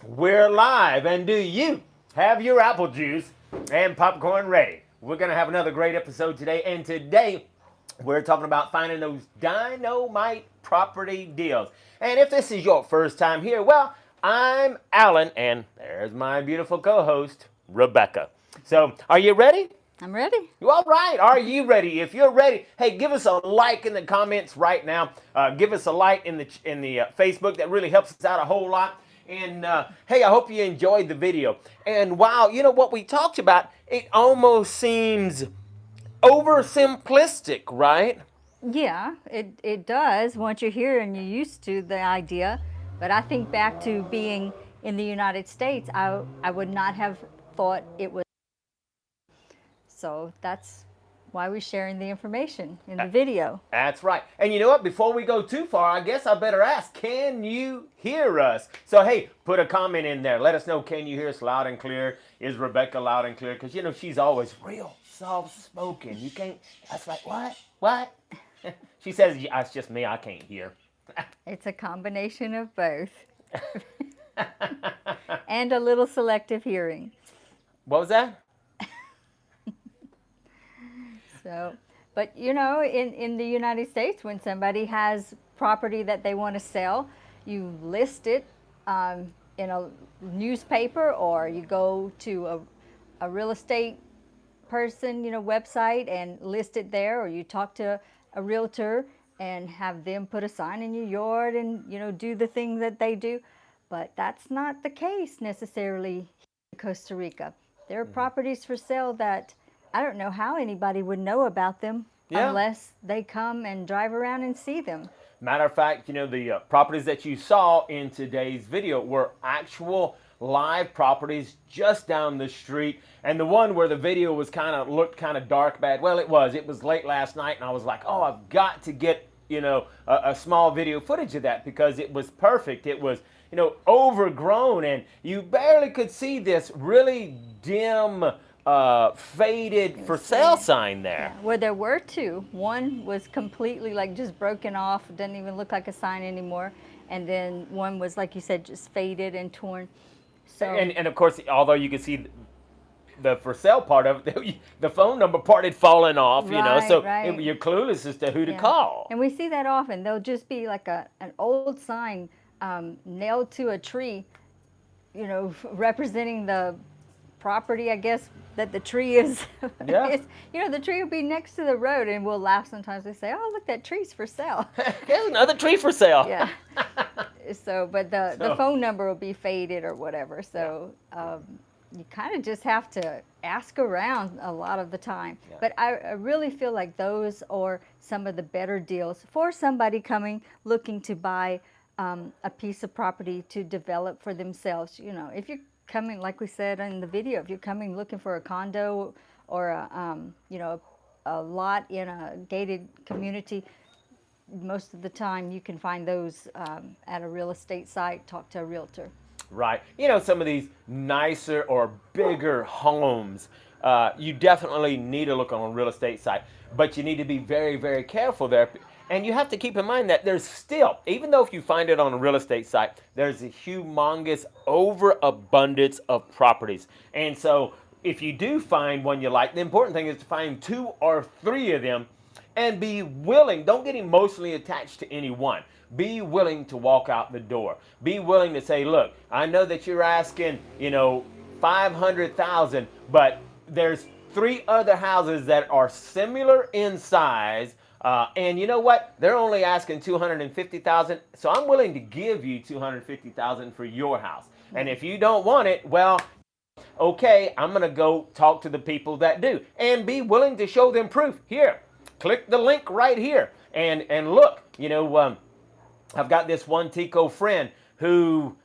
We're live, and do you have your apple juice and popcorn ready? We're going to have another great episode today, and today we're talking about finding those dynamite property deals. And if this is your first time here, well, I'm Alan, and there's my beautiful co-host, Rebecca. So, are you ready? I'm ready. All right. Are you ready? If you're ready, hey, give us a like in the comments right now. Give us a like in the Facebook. That really helps us out a whole lot. And hey, I hope you enjoyed the video. And wow, you know what we talked about? It almost seems oversimplistic, right? Yeah, it does once you're here and you're used to the idea. But I think back to being in the United States, I would not have thought it was. So that's why we're sharing the information in the video. That's right. And you know what? Before we go too far, I guess I better ask, can you hear us? So, hey, put a comment in there. Let us know, can you hear us loud and clear? Is Rebecca loud and clear? Because, you know, she's always real soft-spoken. You can't, that's like, what? What? She says, yeah, it's just me. I can't hear. It's a combination of both. And a little selective hearing. What was that? So, but you know, in the United States, when somebody has property that they want to sell, you list it in a newspaper, or you go to a real estate person, you know, website and list it there, or you talk to a realtor and have them put a sign in your yard and, you know, do the things that they do. But that's not the case necessarily in Costa Rica. There are properties for sale that I don't know how anybody would know about them unless they come and drive around and see them. Matter of fact, you know, the properties that you saw in today's video were actual live properties just down the street. And the one where the video was looked kind of dark bad, well, it was late last night, and I was like, oh, I've got to get, you know, a small video footage of that because it was perfect. It was, you know, overgrown, and you barely could see this really dim faded for sale sign there. Yeah. Well, there were two. One was completely like just broken off, doesn't even look like a sign anymore. And then one was, like you said, just faded and torn. So and of course, although you can see the for sale part of it, the phone number part had fallen off, you know, so you're clueless as to who to call. And we see that often. There'll just be like an old sign nailed to a tree, you know, representing the property, I guess, that the tree is. Yeah. You know, the tree will be next to the road, and we'll laugh sometimes. We say, oh, look, that tree's for sale. There's another tree for sale. Yeah. So, but the phone number will be faded or whatever. So you kind of just have to ask around a lot of the time. Yeah. But I really feel like those are some of the better deals for somebody coming looking to buy a piece of property to develop for themselves. You know, if you're coming, like we said in the video, if you're coming looking for a condo or you know, a lot in a gated community, most of the time you can find those at a real estate site. Talk to a realtor. Right. You know, some of these nicer or bigger homes, you definitely need to look on a real estate site, but you need to be very, very careful there. And you have to keep in mind that there's still, even though if you find it on a real estate site, there's a humongous overabundance of properties. And so if you do find one you like, the important thing is to find 2 or 3 of them and be willing. Don't get emotionally attached to any one. Be willing to walk out the door. Be willing to say, look, I know that you're asking, you know, $500,000, but there's 3 other houses that are similar in size. And you know what? They're only asking $250,000, so I'm willing to give you $250,000 for your house. And if you don't want it, well, okay, I'm gonna go talk to the people that do, and be willing to show them proof. Here, click the link right here, and look. You know, I've got this one Tico friend who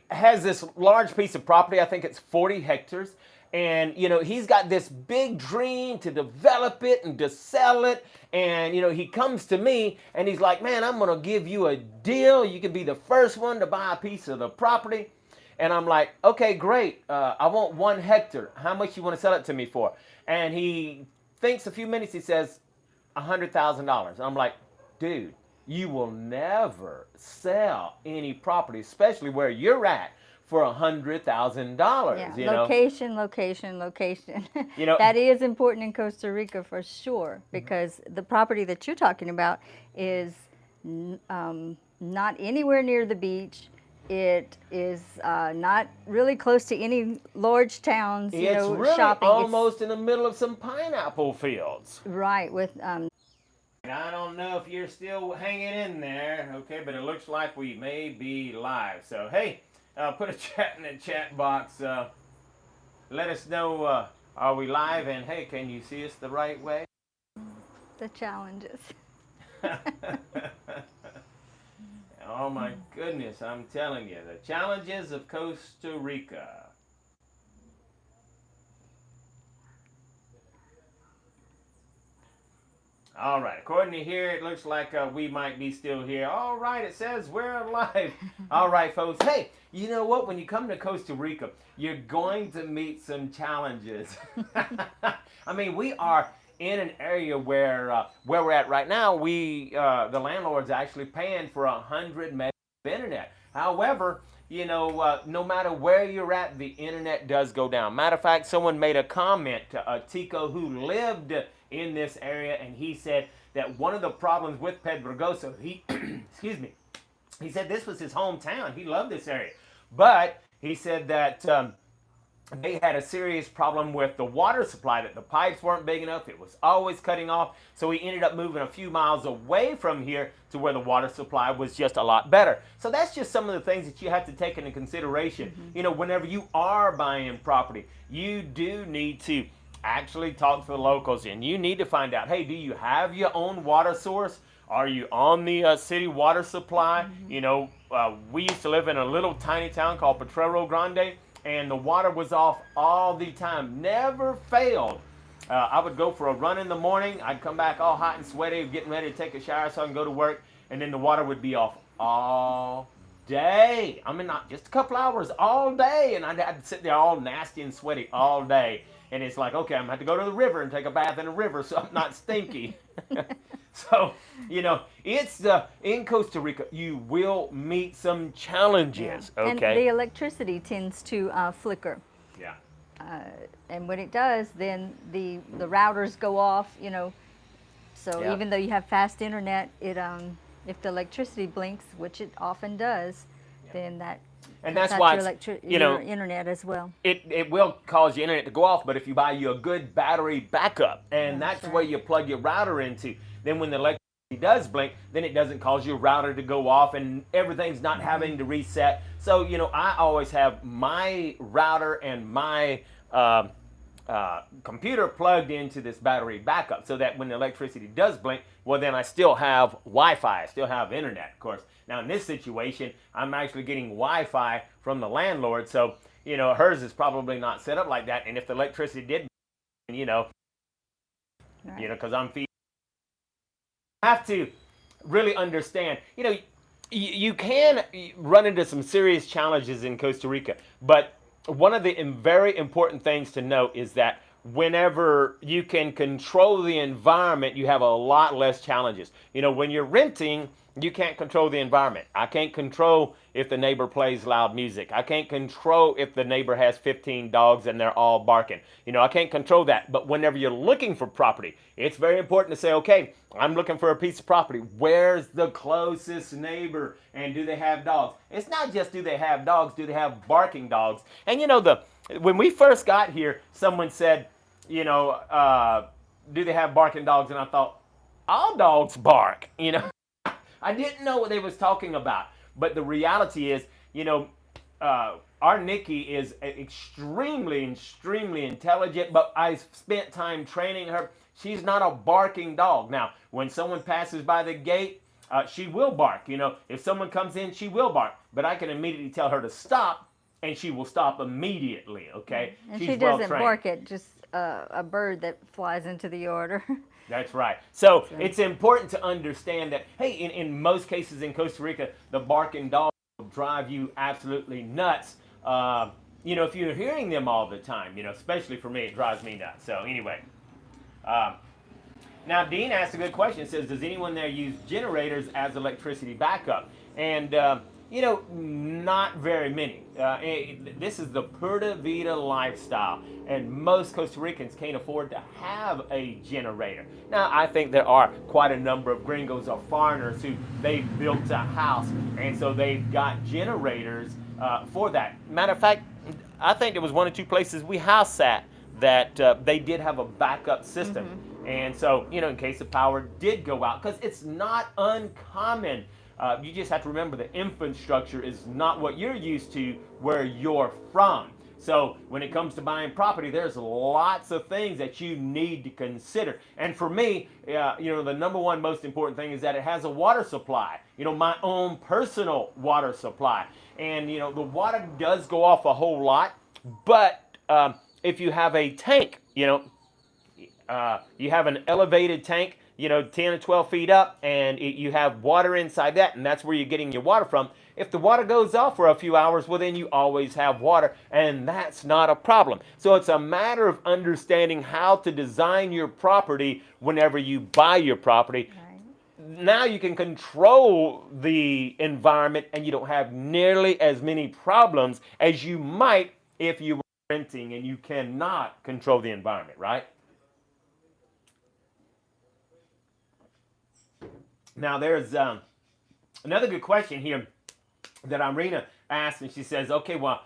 has this large piece of property. I think it's 40 hectares. And, you know, he's got this big dream to develop it and to sell it. And, you know, he comes to me and he's like, man, I'm going to give you a deal. You can be the first one to buy a piece of the property. And I'm like, okay, great. I want 1 hectare. How much you want to sell it to me for? And he thinks a few minutes. He says, $100,000. I'm like, dude, you will never sell any property, especially where you're at, for $100,000. Yeah, You know, location, location, location. you know, That is important in Costa Rica for sure, because the property that you're talking about is not anywhere near the beach. It is not really close to any large towns, you it's know, really shopping. almost in the middle of some pineapple fields. Right, with I don't know if you're still hanging in there, okay, but it looks like we may be live. So, hey, put a chat in the chat box. Let us know, are we live? And, hey, can you see us the right way? the challenges. Oh, my goodness, I'm telling you, the challenges of Costa Rica. All right, according to here, it looks like we might be still here. All right, it says we're live. All right, folks. Hey, you know what? When you come to Costa Rica, you're going to meet some challenges. I mean, we are in an area where we're at right now. The landlord's actually paying for 100 meg of internet. However, you know, no matter where you're at, the internet does go down. Matter of fact, someone made a comment to Tico, who lived in this area, and he said that one of the problems with Pedregoso, he, excuse me, he said this was his hometown. He loved this area. But he said that they had a serious problem with the water supply, that the pipes weren't big enough. It was always cutting off. So he ended up moving a few miles away from here to where the water supply was just a lot better. So that's just some of the things that you have to take into consideration. You know, whenever you are buying property, you do need to actually talk to the locals, and you need to find out, hey, do you have your own water source? Are you on the city water supply? You know, we used to live in a little tiny town called Potrero Grande, and the water was off all the time, never failed. I would go for a run in the morning. I'd come back all hot and sweaty, getting ready to take a shower so I can go to work, and then the water would be off all day. I mean, not just a couple hours, all day, and I'd have to sit there all nasty and sweaty all day. And it's like, okay, I'm going to have to go to the river and take a bath in the river so I'm not stinky. So, you know, it's in Costa Rica, you will meet some challenges, Yeah. okay? And the electricity tends to flicker. Yeah. And when it does, then the routers go off, you know. So Yeah. even though you have fast internet, it if the electricity blinks, which it often does, then that And cuts that's out why, your, you know, your internet as well. it will cause your internet to go off, but if you buy you a good battery backup, and that's right. where you plug your router into, then when the electricity does blink, then it doesn't cause your router to go off and everything's not having to reset. So, you know, I always have my router and my computer plugged into this battery backup, so that when the electricity does blink, well, then I still have Wi-Fi, I still have internet, of course. Now, in this situation, I'm actually getting Wi-Fi from the landlord, so, you know, hers is probably not set up like that, and if the electricity did, you know, Right. because I'm feeding, I have to really understand, you know, you can run into some serious challenges in Costa Rica, but one of the very important things to note is that whenever you can control the environment, you have a lot less challenges. You know, when you're renting, you can't control the environment. I can't control if the neighbor plays loud music. I can't control if the neighbor has 15 dogs and they're all barking. You know, I can't control that. But whenever you're looking for property, it's very important to say, okay, I'm looking for a piece of property. Where's the closest neighbor? And do they have dogs? It's not just do they have dogs, do they have barking dogs? And you know, when we first got here, someone said, you know, do they have barking dogs? And I thought, all dogs bark, you know. I didn't know what they was talking about, but the reality is, you know, our Nikki is extremely intelligent, but I spent time training her. She's not a barking dog. Now, when someone passes by the gate, she will bark. You know, if someone comes in, she will bark, but I can immediately tell her to stop, and she will stop immediately, okay? And She's she doesn't well-trained. bark at just a bird that flies into the order. That's right. So it's important to understand that, hey, in most cases in Costa Rica, the barking dog will drive you absolutely nuts. You know, if you're hearing them all the time, you know, especially for me, it drives me nuts. So anyway, Now, Dean asked a good question. It says, does anyone there use generators as electricity backup? And, not very many. This is the Pura Vida lifestyle, and most Costa Ricans can't afford to have a generator. Now, I think there are quite a number of gringos or foreigners who they've built a house, and so they've got generators for that. Matter of fact, I think there was one or two places we house sat that they did have a backup system. Mm-hmm. And so, in case the power did go out, because it's not uncommon. You just have to remember the infrastructure is not what you're used to where you're from. So when it comes to buying property, there's lots of things that you need to consider. And for me, the number one most important thing is that it has a water supply, my own personal water supply. And, the water does go off a whole lot, but if you have a tank, you have an elevated tank, 10 or 12 feet up, and you have water inside that, and that's where you're getting your water from. If the water goes off for a few hours, well, then you always have water, and that's not a problem. So it's a matter of understanding how to design your property whenever you buy your property. Right. Now you can control the environment, and you don't have nearly as many problems as you might if you were renting and you cannot control the environment, right? Now, there's another good question here that Irina asked, and she says, okay, well,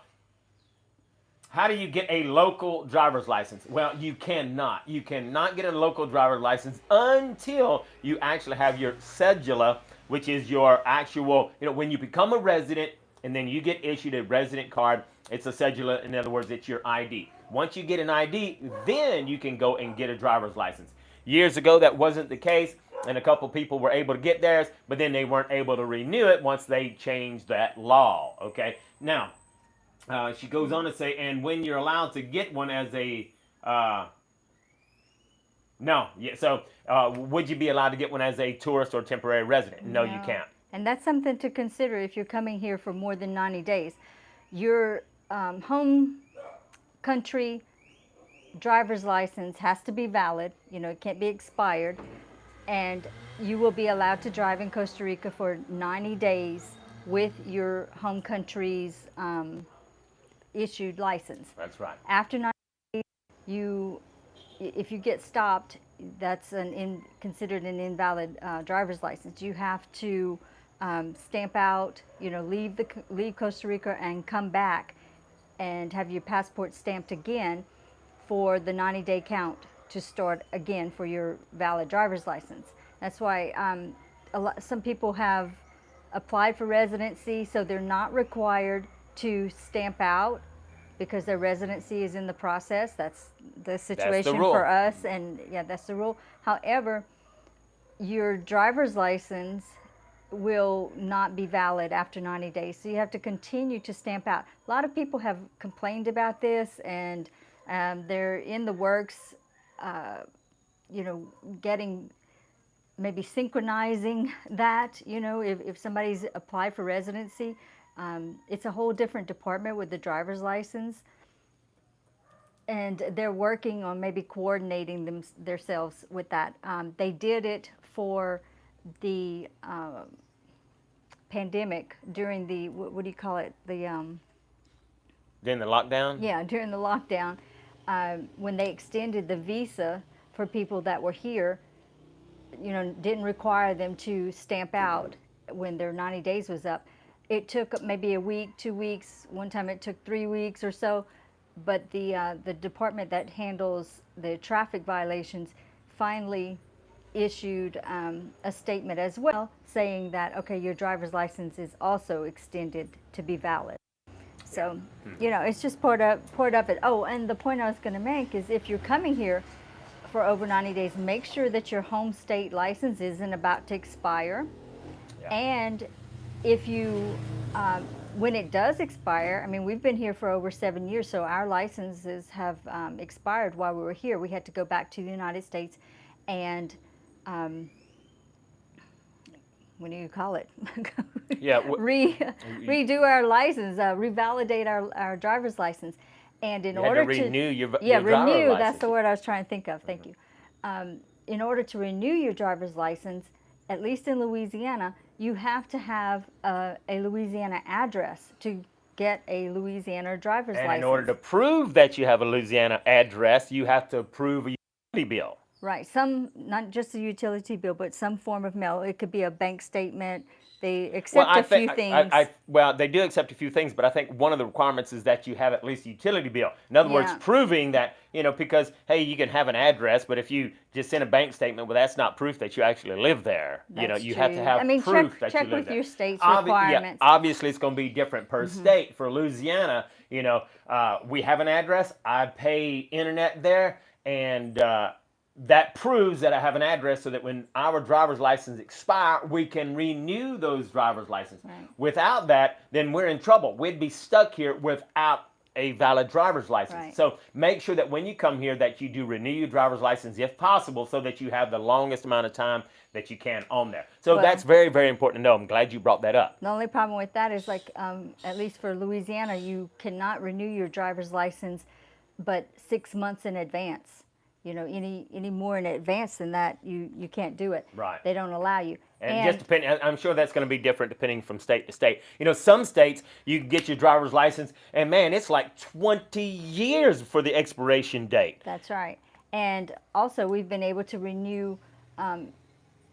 how do you get a local driver's license? Well, you cannot. You cannot get a local driver's license until you actually have your cedula, which is your actual, when you become a resident and then you get issued a resident card, it's a cedula. In other words, it's your ID. Once you get an ID, then you can go and get a driver's license. Years ago, that wasn't the case. And a couple people were able to get theirs, but then they weren't able to renew it once they changed that law, okay? Now, she goes on to say, and when you're allowed to get one as a, would you be allowed to get one as a tourist or temporary resident? No, you can't. And that's something to consider if you're coming here for more than 90 days. Your home country driver's license has to be valid. It can't be expired. And you will be allowed to drive in Costa Rica for 90 days with your home country's issued license. That's right. After 90 days, if you get stopped, that's considered an invalid driver's license. You have to stamp out, leave Costa Rica and come back and have your passport stamped again for the 90-day count to start again for your valid driver's license. That's why some people have applied for residency, so they're not required to stamp out because their residency is in the process. That's the situation for us, and yeah, that's the rule. However, your driver's license will not be valid after 90 days, so you have to continue to stamp out. A lot of people have complained about this, and they're in the works, getting, maybe synchronizing that, if somebody's applied for residency, it's a whole different department with the driver's license, and they're working on maybe coordinating themselves with that. They did it for the pandemic during the, what do you call it, during the lockdown? Yeah, during the lockdown. When they extended the visa for people that were here, didn't require them to stamp out when their 90 days was up. It took maybe a week, 2 weeks. One time it took 3 weeks or so. But the department that handles the traffic violations finally issued a statement as well, saying that, okay, your driver's license is also extended to be valid. So, it's just part of it. Oh, and the point I was going to make is if you're coming here for over 90 days, make sure that your home state license isn't about to expire. Yeah. And if you, when it does expire, we've been here for over 7 years, so our licenses have expired while we were here. We had to go back to the United States and what do you call it? Yeah. Redo our license, revalidate our driver's license. And in order to renew your renew, driver's license. that's the word I was trying to think of. Thank you. in order to renew your driver's license, at least in Louisiana, you have to have a Louisiana address to get a Louisiana driver's And license. in order to prove that you have a Louisiana address, you have to prove a utility bill. Right, not just a utility bill, but some form of mail. It could be a bank statement. They accept a few things. Well, they do accept a few things, but I think one of the requirements is that you have at least a utility bill. In other words, Yeah. proving that, because, hey, you can have an address, but if you just send a bank statement, well, that's not proof that you actually live there. That's You have to true. have I mean, proof that check you live with there. your state's Yeah, requirements. obviously, it's going to be different per state. For Louisiana, we have an address. I pay internet there, and that proves that I have an address so that when our driver's license expire, we can renew those driver's licenses. Right. Without that, then we're in trouble. We'd be stuck here without a valid driver's license. Right. So make sure that when you come here that you do renew your driver's license if possible so that you have the longest amount of time that you can on there. So Well, that's very, very important to know. I'm glad you brought that up. The only problem with that is at least for Louisiana, you cannot renew your driver's license but 6 months in advance. Any more in advance than that, you can't do it. Right. They don't allow you. And just depending, I'm sure that's going to be different depending from state to state. Some states you can get your driver's license, and man, it's like 20 years for the expiration date. That's right. And also, we've been able to renew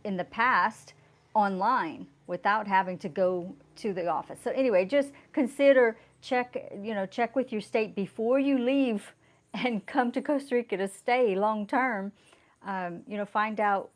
in the past online without having to go to the office. So anyway, just check with your state before you leave and come to Costa Rica to stay long term. Find out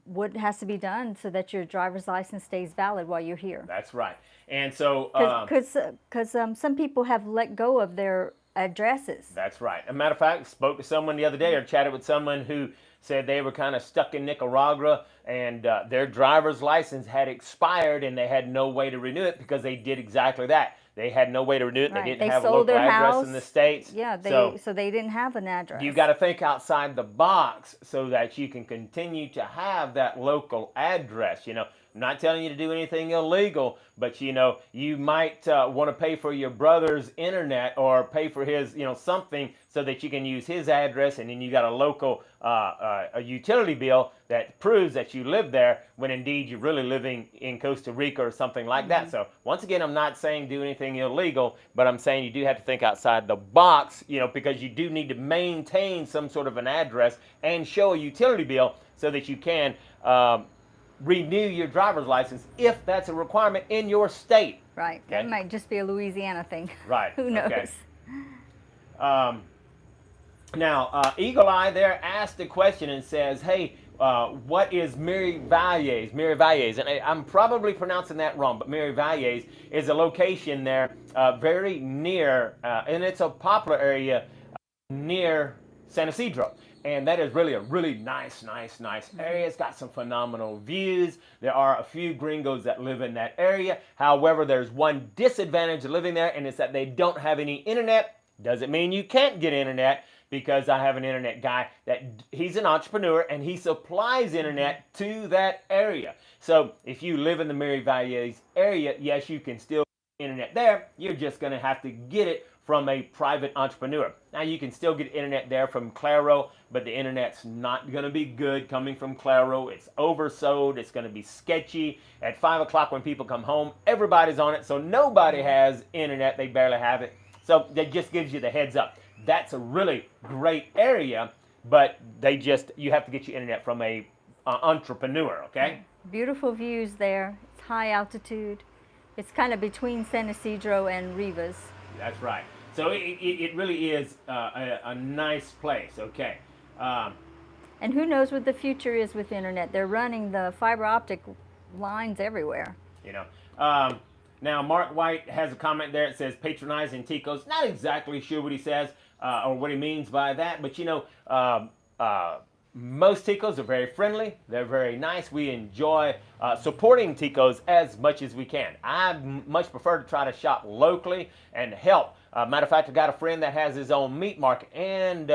what has to be done so that your driver's license stays valid while you're here. That's right. And so, because some people have let go of their addresses. That's right. As a matter of fact, spoke to someone the other day or chatted with someone who said they were kind of stuck in Nicaragua and their driver's license had expired and they had no way to renew it because they did exactly that. They had no way to renew it. Right. They didn't They have a sold local their address house. in the States. Yeah, so they didn't have an address. You got to think outside the box so that you can continue to have that local address. I'm not telling you to do anything illegal, but you might want to pay for your brother's internet or pay for his, something so that you can use his address, and then you got a local a utility bill that proves that you live there when indeed you're really living in Costa Rica or something like that. So once again, I'm not saying do anything illegal, but I'm saying you do have to think outside the box, because you do need to maintain some sort of an address and show a utility bill so that you can renew your driver's license if that's a requirement in your state. Right. Okay? That might just be a Louisiana thing. Right. Who knows? Okay. Now, Eagle Eye there asked a question and says, hey, what is Miravalle? Miravalle, and I'm probably pronouncing that wrong, but Miravalle is a location there very near, and it's a popular area near San Isidro. And that is really a really nice area. It's got some phenomenal views. There are a few gringos that live in that area. However, there's one disadvantage of living there, and it's that they don't have any internet. Doesn't mean you can't get internet, because I have an internet guy that he's an entrepreneur and he supplies internet to that area. So if you live in the Miravalle area, yes, you can still get internet there. You're just going to have to get it from a private entrepreneur. Now you can still get internet there from Claro, but the internet's not going to be good coming from Claro. It's oversold. It's going to be sketchy. At 5 o'clock when people come home, everybody's on it, so nobody has internet. They barely have it. So that just gives you the heads up. That's a really great area, but you have to get your internet from a entrepreneur, okay? Beautiful views there. It's high altitude. It's kind of between San Isidro and Rivas. That's right. So it really is a nice place, okay? And who knows what the future is with internet. They're running the fiber optic lines everywhere. Now, Mark White has a comment there. It says patronizing Ticos. Not exactly sure what he says or what he means by that, but most Ticos are very friendly. They're very nice. We enjoy supporting Ticos as much as we can. I much prefer to try to shop locally and help. Matter of fact, I got a friend that has his own meat market, and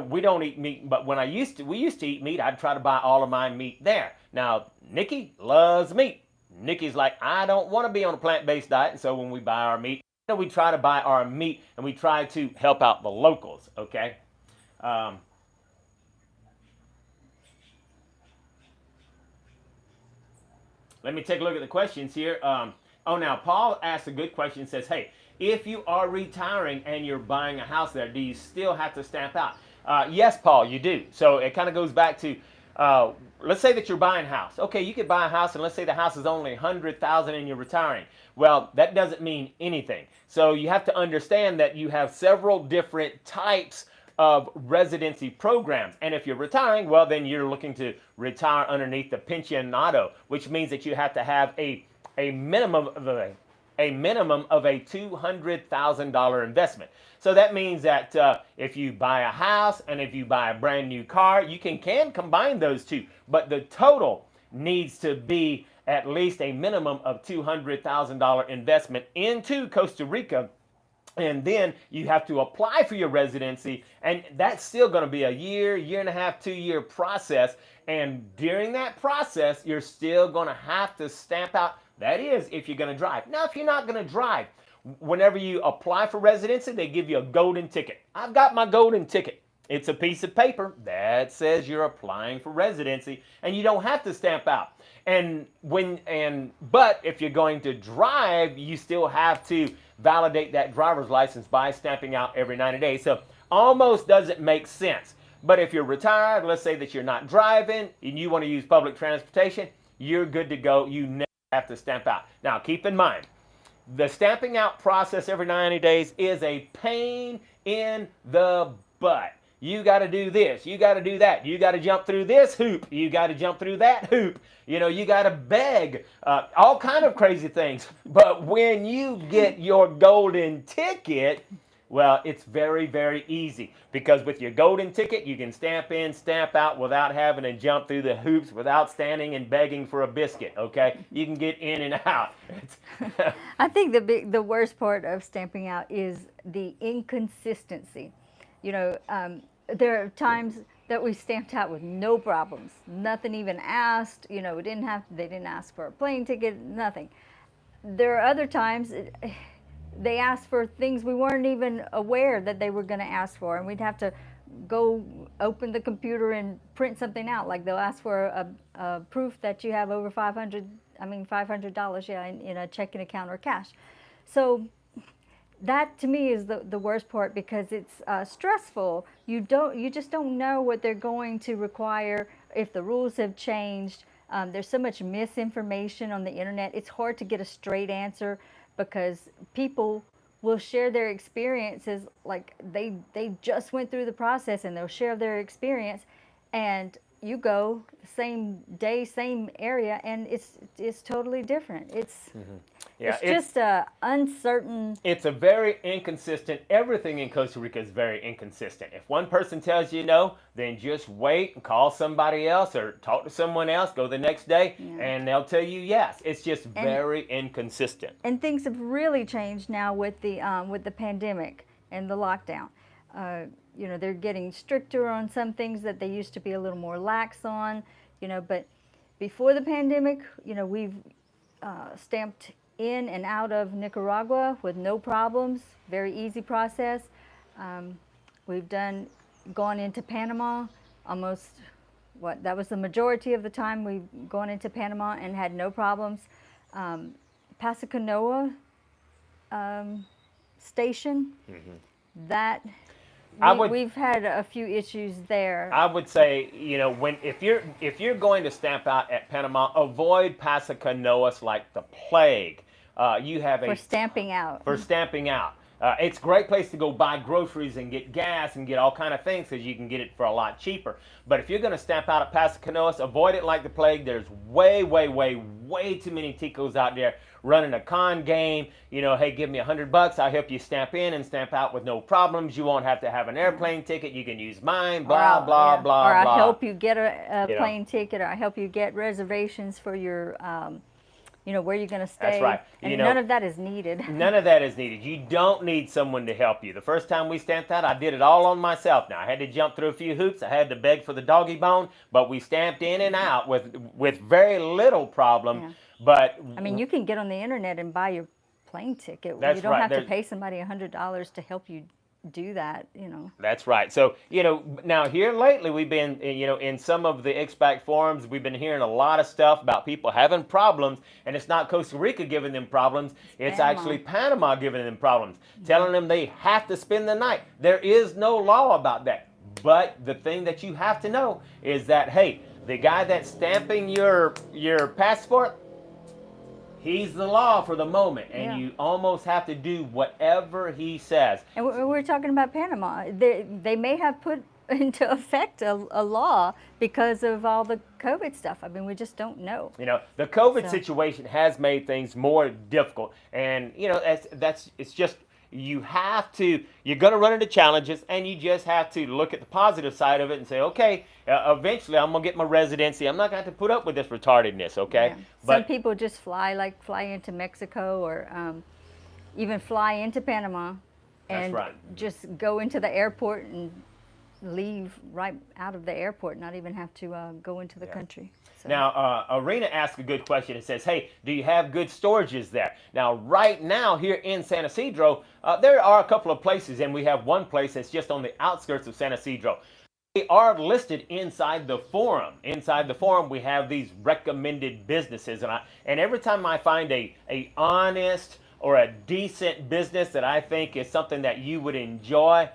we don't eat meat, but when we used to eat meat, I'd try to buy all of my meat there. Now, Nikki loves meat. Nikki's like, I don't want to be on a plant-based diet, and so when we buy our meat, we try to buy our meat, and we try to help out the locals, okay? Let me take a look at the questions here. Now Paul asked a good question. Says, hey, if you are retiring and you're buying a house there, do you still have to stamp out? Yes, Paul, you do. So it kind of goes back to, let's say that you're buying a house. Okay, you could buy a house, and let's say the house is only 100,000 and you're retiring. Well, that doesn't mean anything. So you have to understand that you have several different types of residency programs. And if you're retiring, well, then you're looking to retire underneath the pensionado, which means that you have to have a minimum of a $200,000 investment. So that means that if you buy a house and if you buy a brand new car, you can combine those two, but the total needs to be at least a minimum of $200,000 investment into Costa Rica. And then you have to apply for your residency, and that's still going to be a year, year and a half, 2 year process. And during that process, you're still going to have to stamp out. That is, if you're going to drive. Now, if you're not going to drive, whenever you apply for residency, they give you a golden ticket. I've got my golden ticket. It's a piece of paper that says you're applying for residency, and you don't have to stamp out. But if you're going to drive, you still have to validate that driver's license by stamping out every 90 days. So almost doesn't make sense. But if you're retired, let's say that you're not driving and you want to use public transportation, you're good to go. You never have to stamp out. Now, keep in mind, the stamping out process every 90 days is a pain in the butt. You got to do this. You got to do that. You got to jump through this hoop. You got to jump through that hoop. You got to beg, all kind of crazy things. But when you get your golden ticket, well, it's very, very easy, because with your golden ticket, you can stamp in, stamp out without having to jump through the hoops, without standing and begging for a biscuit, okay? You can get in and out. I think the worst part of stamping out is the inconsistency. There are times that we stamped out with no problems, nothing even asked. They didn't ask for a plane ticket, nothing. There are other times they asked for things we weren't even aware that they were going to ask for, and we'd have to go open the computer and print something out. Like they'll ask for a proof that you have over $500, yeah, in a checking account or cash. So that to me is the worst part, because it's stressful. You just don't know what they're going to require, if the rules have changed. There's so much misinformation on the internet. It's hard to get a straight answer, because people will share their experiences, like they just went through the process, and they'll share their experience, and you go same day, same area, and it's totally different. It's just uncertain. It's a very inconsistent. Everything in Costa Rica is very inconsistent. If one person tells you no, then just wait and call somebody else or talk to someone else. Go the next day, and they'll tell you yes. It's just very inconsistent. And things have really changed now with the pandemic and the lockdown. They're getting stricter on some things that they used to be a little more lax on. But before the pandemic, we've stamped in and out of Nicaragua with no problems. Very easy process. We've gone into Panama almost, that was the majority of the time we've gone into Panama and had no problems. Paso Canoa station, that we've had a few issues there. I would say, if you're going to stamp out at Panama, avoid Paso Canoas like the plague. For stamping out. It's a great place to go buy groceries and get gas and get all kind of things, because you can get it for a lot cheaper. But if you're going to stamp out at Paso Canoas, avoid it like the plague. There's way too many ticos out there running a con game. Hey, give me $100, I'll help you stamp in and stamp out with no problems. You won't have to have an airplane ticket. You can use mine, blah, blah, blah, or blah. I'll help you get a plane ticket, or I'll help you get reservations for your where you're going to stay. That's right. And none of that is needed. None of that is needed. You don't need someone to help you. The first time we stamped out, I did it all on myself. Now, I had to jump through a few hoops. I had to beg for the doggy bone, but we stamped in and out with very little problem. Yeah. But you can get on the internet and buy your plane ticket. That's you don't right. have to pay somebody $100 to help you do that, you know. That's right. So, now here lately we've been, in some of the expat forums, we've been hearing a lot of stuff about people having problems, and it's not Costa Rica giving them problems, it's Panama. actually Panama giving them problems, telling them they have to spend the night. There is no law about that. But the thing that you have to know is that, hey, the guy that's stamping your passport, he's the law for the moment, and Yeah. you almost have to do whatever he says. And we're talking about Panama. They may have put into effect a law because of all the COVID stuff. I mean, we just don't know. The COVID So- situation has made things more difficult, and it's just you're going to run into challenges, and you just have to look at the positive side of it and say, okay, eventually I'm going to get my residency. I'm not going to have to put up with this retardedness, okay? Yeah. Some But people just fly into Mexico or even fly into Panama That's and right. just go into the airport and leave right out of the airport, not even have to go into the country. So, Now, Arena asked a good question. It says, hey, do you have good storages there? Now, right now here in San Isidro, there are a couple of places, and we have one place that's just on the outskirts of San Isidro. They are listed inside the forum. Inside the forum, we have these recommended businesses, and every time I find a honest or a decent business that I think is something that you would enjoy,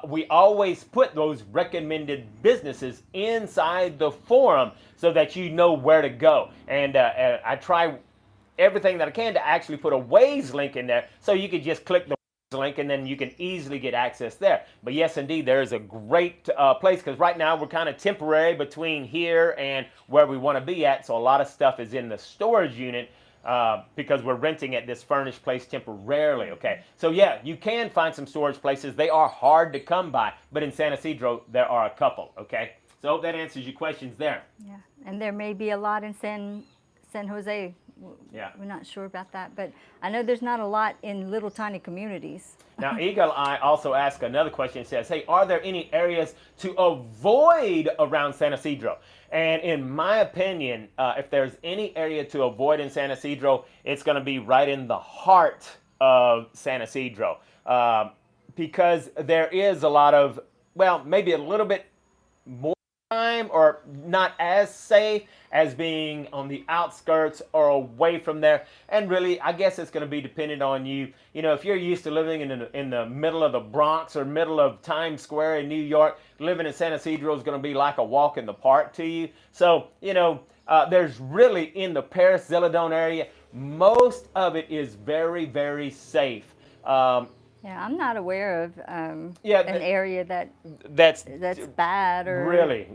we always put those recommended businesses inside the forum so that you know where to go. And I try everything that I can to actually put a Waze link in there so you can just click the link and then you can easily get access there. But yes, indeed, there is a great place, because right now we're kind of temporary between here and where we want to be at. So a lot of stuff is in the storage unit because we're renting at this furnished place temporarily, okay? So yeah, you can find some storage places. They are hard to come by, but in San Isidro, there are a couple, okay? So I hope that answers your questions there. yeah, and there may be a lot in San Jose. Yeah. We're not sure about that, but I know there's not a lot in little tiny communities. Now, Eagle Eye also asked another question. It says, hey, are there any areas to avoid around San Isidro? And in my opinion, if there's any area to avoid in San Isidro, it's going to be right in the heart of San Isidro, because there is a lot of, well, maybe a little bit more time or not as safe as being on the outskirts or away from there. And really, I guess it's going to be dependent on you. If you're used to living in the middle of the Bronx or middle of Times Square in New York, living in San Isidro is going to be like a walk in the park to you. So, there's really, in the Paris Zeledon area, most of it is very, very safe. Yeah, I'm not aware of Yeah, an area that's that's bad or really,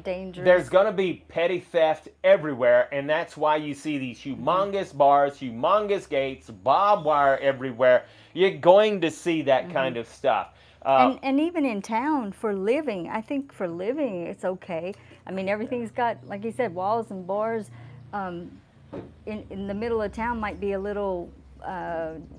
dangerous. There's going to be petty theft everywhere, and that's why you see these humongous bars, humongous gates, barbed wire everywhere. You're going to see that kind of stuff. And even in town for living, I think for living it's okay. I mean, everything's got, like you said, walls and bars. In the middle of town might be a little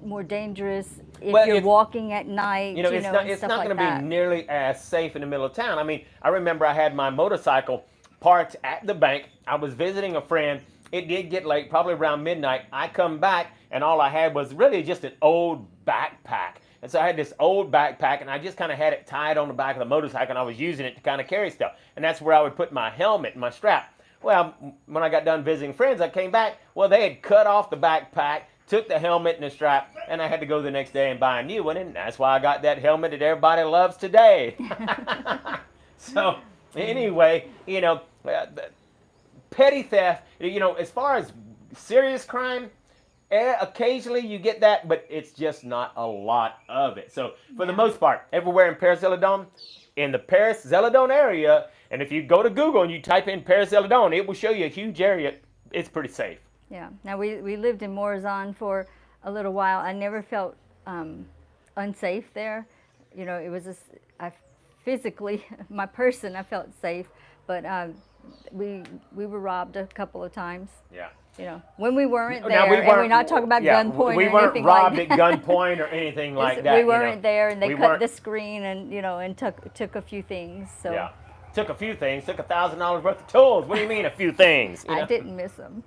more dangerous if you're walking at night. It's not going to be nearly as safe in the middle of town. I mean, I remember I had my motorcycle parked at the bank. I was visiting a friend. It did get late, probably around midnight. I come back, and all I had was really just an old backpack. And so I had this old backpack, and I just kind of had it tied on the back of the motorcycle, and I was using it to kind of carry stuff. And that's where I would put my helmet and my strap. Well, when I got done visiting friends, I came back. Well, they had cut off the backpack, took the helmet and the strap, and I had to go the next day and buy a new one, and that's why I got that helmet that everybody loves today. So, anyway, petty theft, as far as serious crime, occasionally you get that, but it's just not a lot of it. So, for the most part, everywhere in Paris Zeledon, in the Paris Zeledon area, and if you go to Google and you type in Paris Zeledon, it will show you a huge area. It's pretty safe. Yeah. Now we lived in Morazan for a little while. I never felt unsafe there. It was physically, my person, I felt safe, but we were robbed a couple of times. Yeah. When we weren't there, Now, and we're not talking about gunpoint we or weren't anything robbed like at gunpoint or anything like that. We weren't there, and they We cut weren't- the screen and and took a few things. So Yeah. Took a few things, took $1,000 worth of tools. What do you mean a few things? I didn't miss them.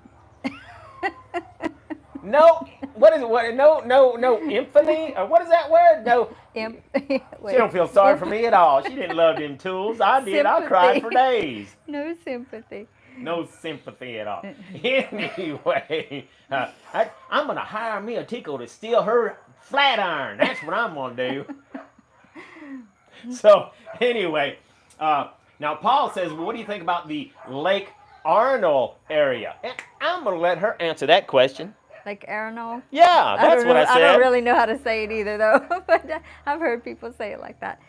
No, what is it? What? No, empathy? Or what is that word? No, Imp- she don't feel sorry for me at all. She didn't love them tools. I did. I cried for Sympathy. days. No sympathy. No sympathy at all. Anyway, I'm gonna hire me a Tico to steal her flat iron. That's what I'm gonna do. So anyway, now Paul says, well, what do you think about the Lake Arnold area? And I'm gonna let her answer that question. Like Arenal. Yeah, that's what I I don't said. really know how to say it either, though. But I've heard people say it like that.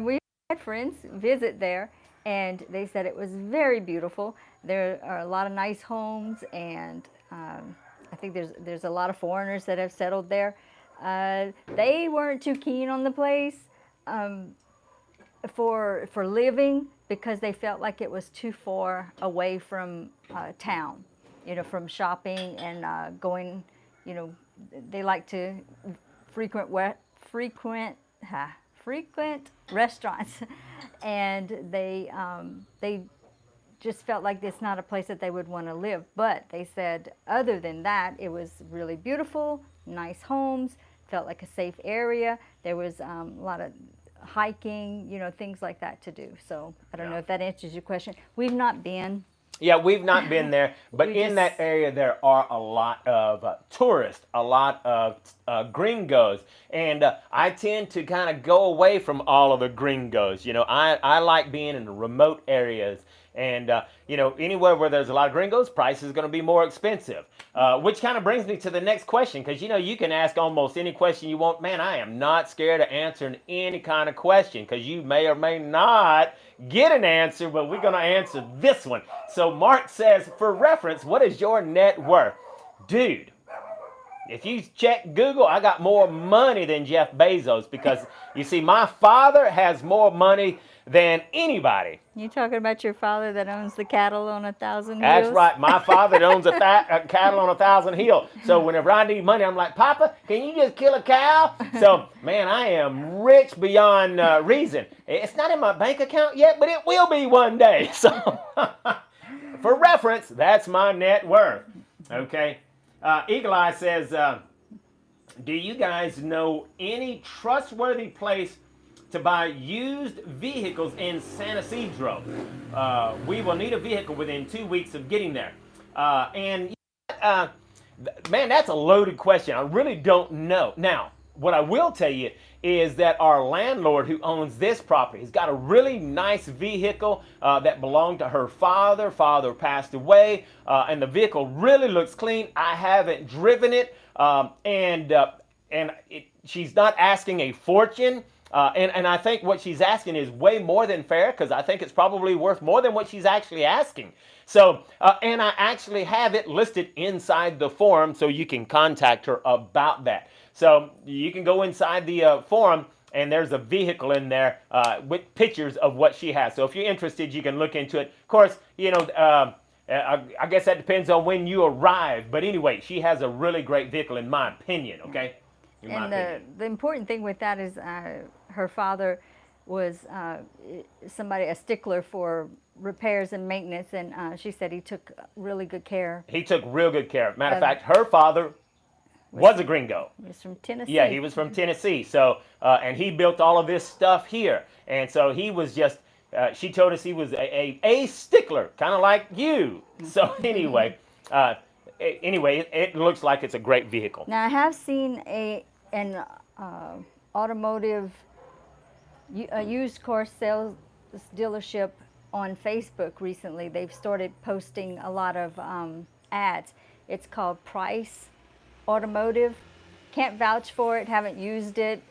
We had friends visit there, and they said it was very beautiful. There are a lot of nice homes, and I think there's a lot of foreigners that have settled there. They weren't too keen on the place for living because they felt like it was too far away from town, from shopping and going, they like to frequent frequent restaurants, and they just felt like it's not a place that they would want to live. But they said other than that, it was really beautiful, nice homes, felt like a safe area. There was a lot of hiking, things like that to do. So I don't know if that answers your question. We've not been. Yeah, we've not been there, but We in that area there are a lot of tourists, a lot of gringos, and I tend to kind of go away from all of the gringos. I like being in the remote areas, and anywhere where there's a lot of gringos, price is going to be more expensive. Which kind of brings me to the next question, because you can ask almost any question you want. Man, I am not scared of answering any kind of question, because you may or may not get an answer, but we're going to answer this one. So Mark says, for reference, what is your net worth? Dude, if you check Google, I got more money than Jeff Bezos, because you see, my father has more money than anybody. You talking about your father that owns the cattle on 1,000 hills? That's right. My father owns a cattle on 1,000 hills. So whenever I need money, I'm like, Papa, can you just kill a cow? So, man, I am rich beyond reason. It's not in my bank account yet, but it will be one day. So, for reference, that's my net worth. Okay. Eagle Eye says, do you guys know any trustworthy place to buy used vehicles in San Isidro? We will need a vehicle within 2 weeks of getting there. Man, that's a loaded question. I really don't know. Now, what I will tell you is that our landlord who owns this property has got a really nice vehicle that belonged to her father. Father passed away, and the vehicle really looks clean. I haven't driven it, she's not asking a fortune. And I think what she's asking is way more than fair, because I think it's probably worth more than what she's actually asking. So, and I actually have it listed inside the forum, so you can contact her about that. So you can go inside the forum, and there's a vehicle in there with pictures of what she has. So if you're interested, you can look into it. Of course, I guess that depends on when you arrive. But anyway, she has a really great vehicle, in my opinion, okay? And the important thing with that is her father was a stickler for repairs and maintenance, and she said he took really good care. He took real good care. Matter of fact, her father was a gringo. He was from Tennessee. Yeah, he was from Tennessee. So, and he built all of this stuff here. And so he was just, she told us he was a stickler, kind of like you. So anyway, it looks like it's a great vehicle. Now, I have seen an automotive used car sales dealership on Facebook recently. They've started posting a lot of ads. It's called Price Automotive. Can't vouch for it, haven't used it,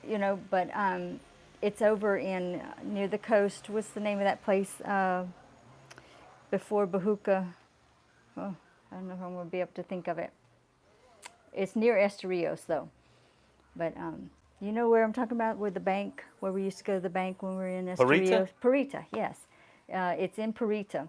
but it's over in near the coast. What's the name of that place before Bahuka? Oh, I don't know if I'm going to be able to think of it. It's near Esterios, though. But you know where I'm talking about, where we used to go to the bank when we were in Esterios? Parita, yes. It's in Parita.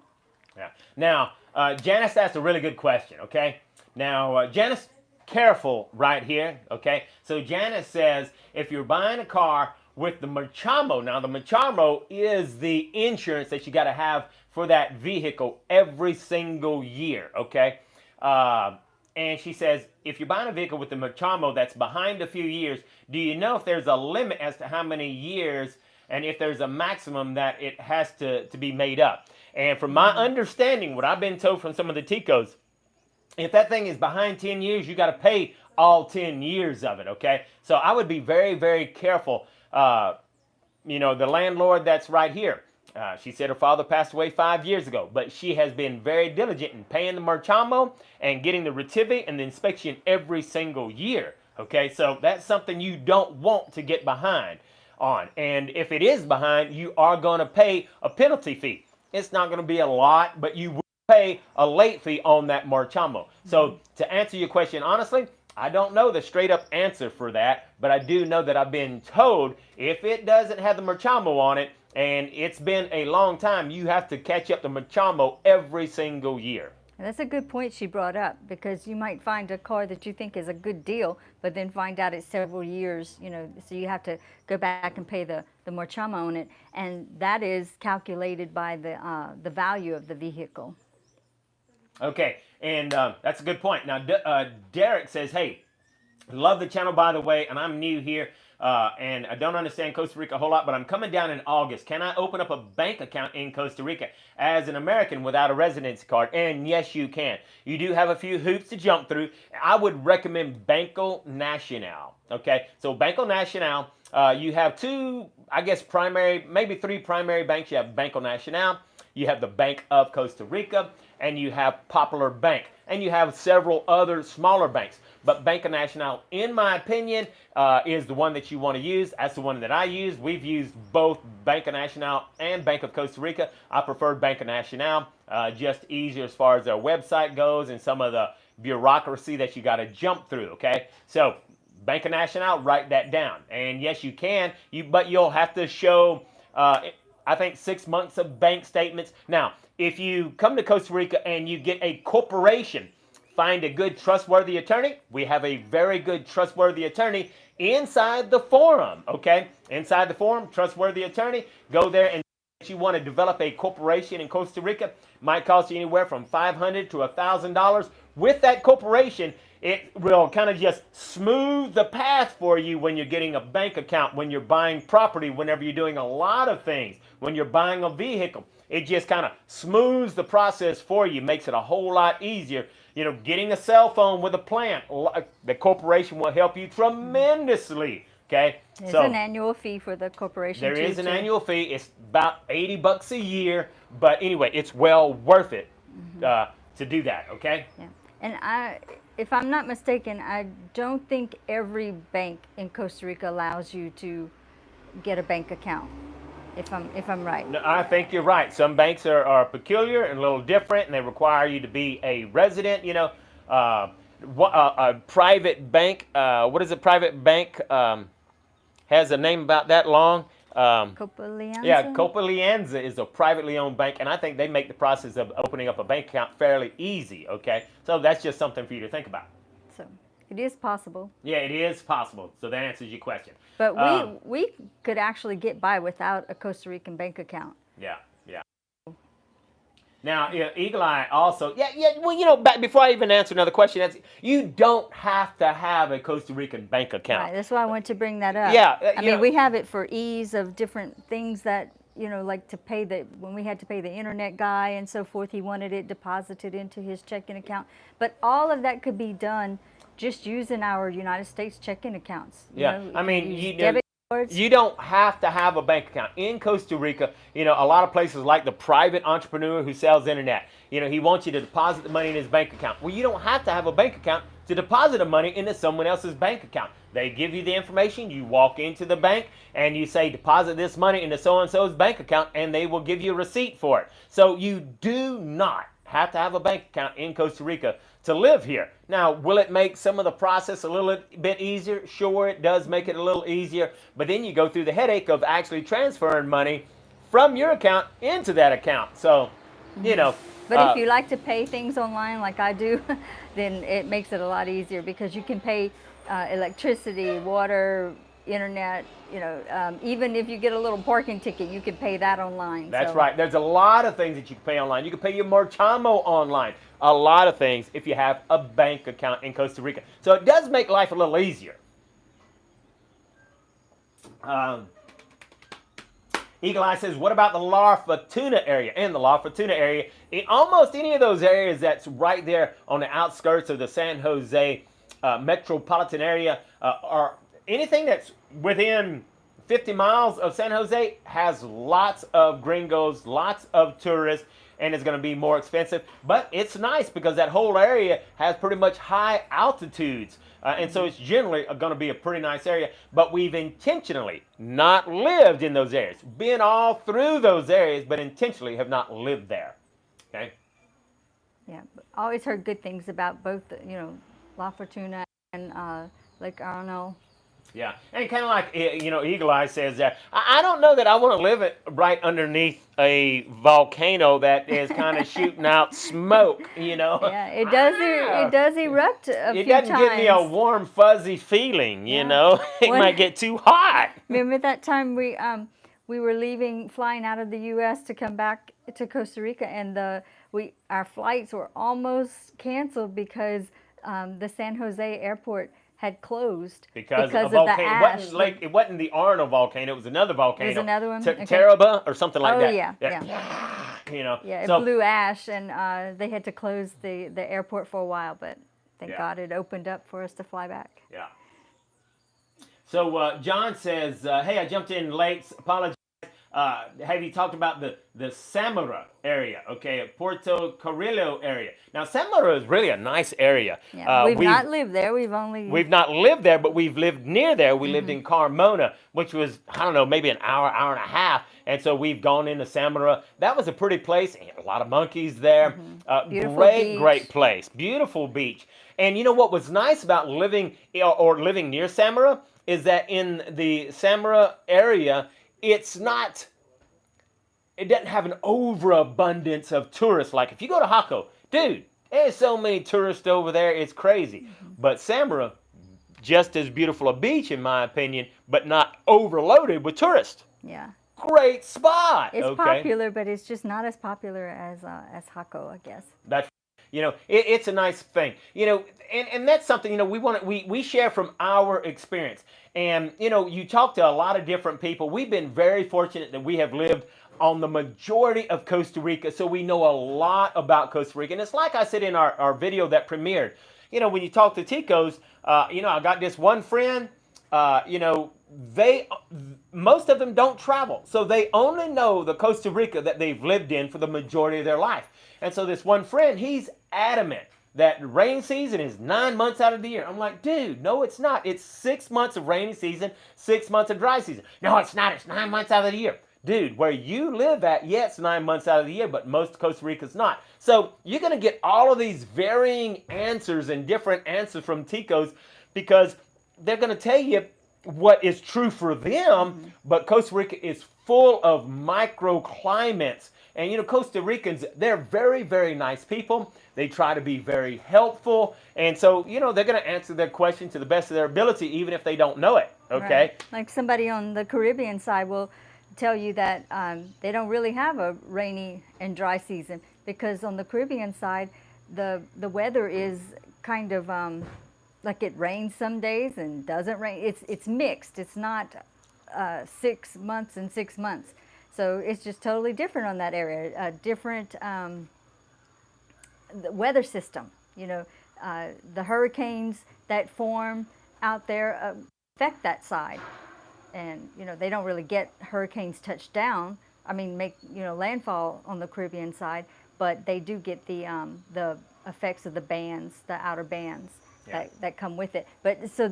Yeah. Now, Janice asked a really good question, okay? Now, Janice, careful right here, okay? So Janice says, if you're buying a car with the Machamo, now the Machamo is the insurance that you got to have for that vehicle every single year, okay? And she says, if you're buying a vehicle with the Marchamo that's behind a few years, do you know if there's a limit as to how many years and if there's a maximum that it has to be made up? And from my understanding, what I've been told from some of the Ticos, if that thing is behind 10 years, you got to pay all 10 years of it, okay? So I would be very, very careful. The landlord that's right here, she said her father passed away 5 years ago, but she has been very diligent in paying the Marchamo and getting the retivy and the inspection every single year, okay? So that's something you don't want to get behind on. And if it is behind, you are going to pay a penalty fee. It's not going to be a lot, but you will pay a late fee on that Marchamo. So to answer your question honestly, I don't know the straight up answer for that, but I do know that I've been told if it doesn't have the Marchamo on it and it's been a long time, you have to catch up the Marchamo every single year. And that's a good point she brought up, because you might find a car that you think is a good deal, but then find out it's several years, so you have to go back and pay the Marchamo on it, and that is calculated by the value of the vehicle. Okay, and that's a good point. Now, Derek says, hey, love the channel, by the way, and I'm new here, and I don't understand Costa Rica a whole lot, but I'm coming down in August. Can I open up a bank account in Costa Rica as an American without a residency card? And yes, you can. You do have a few hoops to jump through. I would recommend Banco Nacional, okay? So Banco Nacional, you have two, I guess, maybe three primary banks. You have Banco Nacional, you have the Bank of Costa Rica, and you have Popular Bank, and you have several other smaller banks. But Banco Nacional, in my opinion, is the one that you want to use. That's the one that I use. We've used both Banco Nacional and Bank of Costa Rica. I prefer Banco Nacional, just easier as far as their website goes and some of the bureaucracy that you got to jump through, okay? So Banco Nacional, write that down. And yes, you can, but you'll have to show, I think, 6 months of bank statements. Now, if you come to Costa Rica and you get a corporation, find a good trustworthy attorney. We have a very good trustworthy attorney inside the forum, okay? Inside the forum, trustworthy attorney. Go there, and if you want to develop a corporation in Costa Rica, might cost you anywhere from $500 to $1,000. With that corporation, it will kind of just smooth the path for you when you're getting a bank account, when you're buying property, whenever you're doing a lot of things, when you're buying a vehicle. It just kind of smooths the process for you, makes it a whole lot easier. Getting a cell phone with a plan, the corporation will help you tremendously, okay? There's an annual fee for the corporation. There is an annual fee. It's about $80 a year, but anyway, it's well worth it to do that, okay? Yeah. And if I'm not mistaken, I don't think every bank in Costa Rica allows you to get a bank account. If I'm right. No, I think you're right. Some banks are peculiar and a little different, and they require you to be a resident. A private bank. What is a private bank? Has a name about that long. Copa Alianza? Yeah, Copa Alianza is a privately owned bank, and I think they make the process of opening up a bank account fairly easy. Okay, so that's just something for you to think about. So it is possible. Yeah, it is possible. So that answers your question. But we could actually get by without a Costa Rican bank account. Yeah. Now, Eagle Eye also, well, back before I even answer another question, you don't have to have a Costa Rican bank account. Right, that's why I wanted to bring that up. Yeah. I mean, we have it for ease of different things that, like to pay when we had to pay the internet guy and so forth, he wanted it deposited into his checking account. But all of that could be done just using our United States checking accounts. I mean, debit cards. You don't have to have a bank account. In Costa Rica, a lot of places like the private entrepreneur who sells internet, he wants you to deposit the money in his bank account. Well, you don't have to have a bank account to deposit the money into someone else's bank account. They give you the information, you walk into the bank, and you say, deposit this money into so-and-so's bank account, and they will give you a receipt for it. So you do not have to have a bank account in Costa Rica to live here. Now, will it make some of the process a little bit easier? Sure, it does make it a little easier, but then you go through the headache of actually transferring money from your account into that account. So, But if you like to pay things online like I do, then it makes it a lot easier, because you can pay electricity, water, internet. Even if you get a little parking ticket, you can pay that online. That's So right. There's a lot of things that you can pay online. You can pay your Marchamo online. A lot of things if you have a bank account in Costa Rica. So it does make life a little easier. Um, Eagle Eye says, what about the La Fortuna area? And the La Fortuna area, in almost any of those areas that's right there on the outskirts of the San Jose metropolitan area, or anything that's within 50 miles of San Jose has lots of gringos, lots of tourists, and it's going to be more expensive. But it's nice because that whole area has pretty much high altitudes. And so it's generally going to be a pretty nice area. But we've intentionally not lived in those areas. Been all through those areas, but intentionally have not lived there. Okay? yeah, always heard good things about both, La Fortuna and Lake Arno. Yeah, and kind of like Eagle Eye says that I don't know that I want to live it right underneath a volcano that is kind of shooting out smoke. Yeah, it does erupt a It few doesn't give me a times. warm fuzzy feeling. Yeah. It When- might get too hot. Remember that time we were flying out of the U.S. to come back to Costa Rica, and our flights were almost canceled because the San Jose airport had closed Because a of the volcano. ash. It wasn't the Arno volcano. It was another volcano. There's another one? Okay. Taraba or something like Oh, that. yeah. Yeah, it So, blew ash, and they had to close the airport for a while, but thank Yeah. God it opened up for us to fly back. yeah. So John says, hey, I jumped in late. Apologize. Have you talked about the Samara area, okay, Puerto Carrillo area? Now, Samara is really a nice area. Yeah, we've not lived there. We've not lived there, but we've lived near there. We lived in Carmona, which was, I don't know, maybe an hour, hour and a half. And so we've gone into Samara. That was a pretty place. A lot of monkeys there. Beautiful Great, beach. great place. Beautiful beach. And you know what was nice about living near Samara is that in the Samara area, it doesn't have an overabundance of tourists. Like if you go to Jaco, dude, there's so many tourists over there, it's crazy. But Samara, just as beautiful a beach in my opinion, but not overloaded with tourists. Yeah. Great spot. It's okay? popular, but it's just not as popular as Jaco, I guess. That's it's a nice thing. And that's something we share from our experience. And you talk to a lot of different people. We've been very fortunate that we have lived on the majority of Costa Rica, so we know a lot about Costa Rica. And it's like I said in our video that premiered. When you talk to Ticos, I got this one friend. Most of them don't travel, so they only know the Costa Rica that they've lived in for the majority of their life. And so this one friend, he's adamant that rain season is 9 months out of the year. I'm like, dude, no, it's not. It's 6 months of rainy season, 6 months of dry season. No, it's not. It's 9 months out of the year. Dude, where you live at, yeah, it's 9 months out of the year, but most of Costa Rica's not. So you're going to get all of these varying answers and different answers from Ticos because they're going to tell you what is true for them, but Costa Rica is full of microclimates. And Costa Ricans, they're very, very nice people. They try to be very helpful. And so, they're going to answer their question to the best of their ability, even if they don't know it. Okay? Right. Like somebody on the Caribbean side will tell you that they don't really have a rainy and dry season because on the Caribbean side, the weather is kind of like it rains some days and doesn't rain. It's mixed. It's not 6 months and 6 months. So it's just totally different on that area. A different the weather system. The hurricanes that form out there affect that side, and they don't really get hurricanes touch down. I mean, make landfall on the Caribbean side, but they do get the effects of the bands, the outer bands. Yeah. That come with it. But so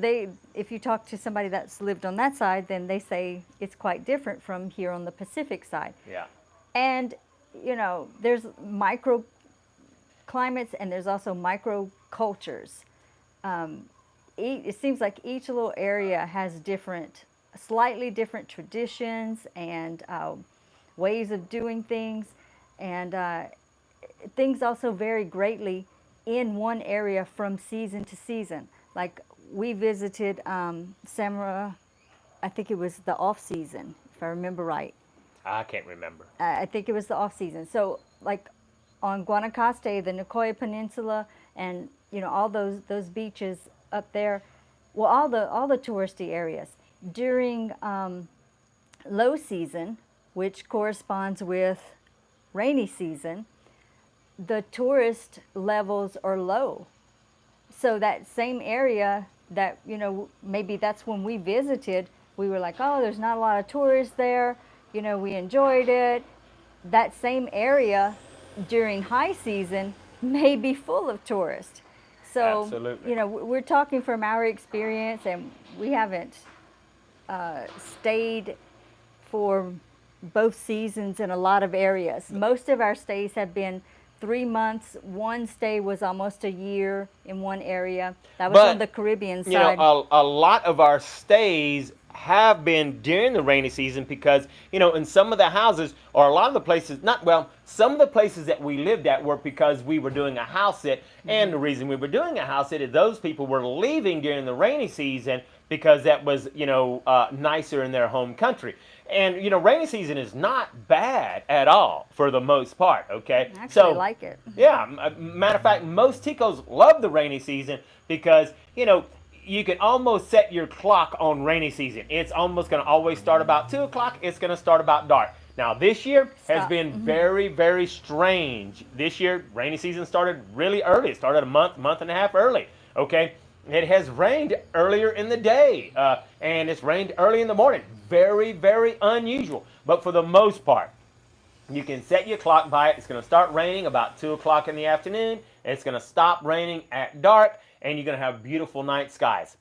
if you talk to somebody that's lived on that side, then they say it's quite different from here on the Pacific side. Yeah. And, there's micro climates and there's also micro cultures. It seems like each little area has slightly different traditions and ways of doing things. And things also vary greatly in one area from season to season. Like we visited Samara I think it was the off season, if I remember right. I can't remember. I think it was the off season. So like on Guanacaste, the Nicoya Peninsula, and all those beaches up there, well, all the touristy areas during low season, which corresponds with rainy season, the tourist levels are low. So that same area that, maybe that's when we visited, we were like, oh, there's not a lot of tourists there. We enjoyed it. That same area during high season may be full of tourists. So, Absolutely. we're talking from our experience, and we haven't stayed for both seasons in a lot of areas. Most of our stays have been 3 months. One stay was almost a year in one area. That was But, on the Caribbean you side. know, a lot of our stays have been during the rainy season because, in some of the houses or a lot of the places, some of the places that we lived at were because we were doing a house sit. And the reason we were doing a house sit is those people were leaving during the rainy season because that was, nicer in their home country. And, rainy season is not bad at all for the most part, okay? I actually like it. Yeah, matter of fact, most Ticos love the rainy season because, you can almost set your clock on rainy season. It's almost going to always start about 2 o'clock. It's going to start about dark. Now, this year has been very, very strange. This year, rainy season started really early. It started a month and a half early, okay? It has rained earlier in the day, and it's rained early in the morning. Very, very unusual. But for the most part, you can set your clock by it. It's going to start raining about 2 o'clock in the afternoon. It's going to stop raining at dark, and you're going to have beautiful night skies.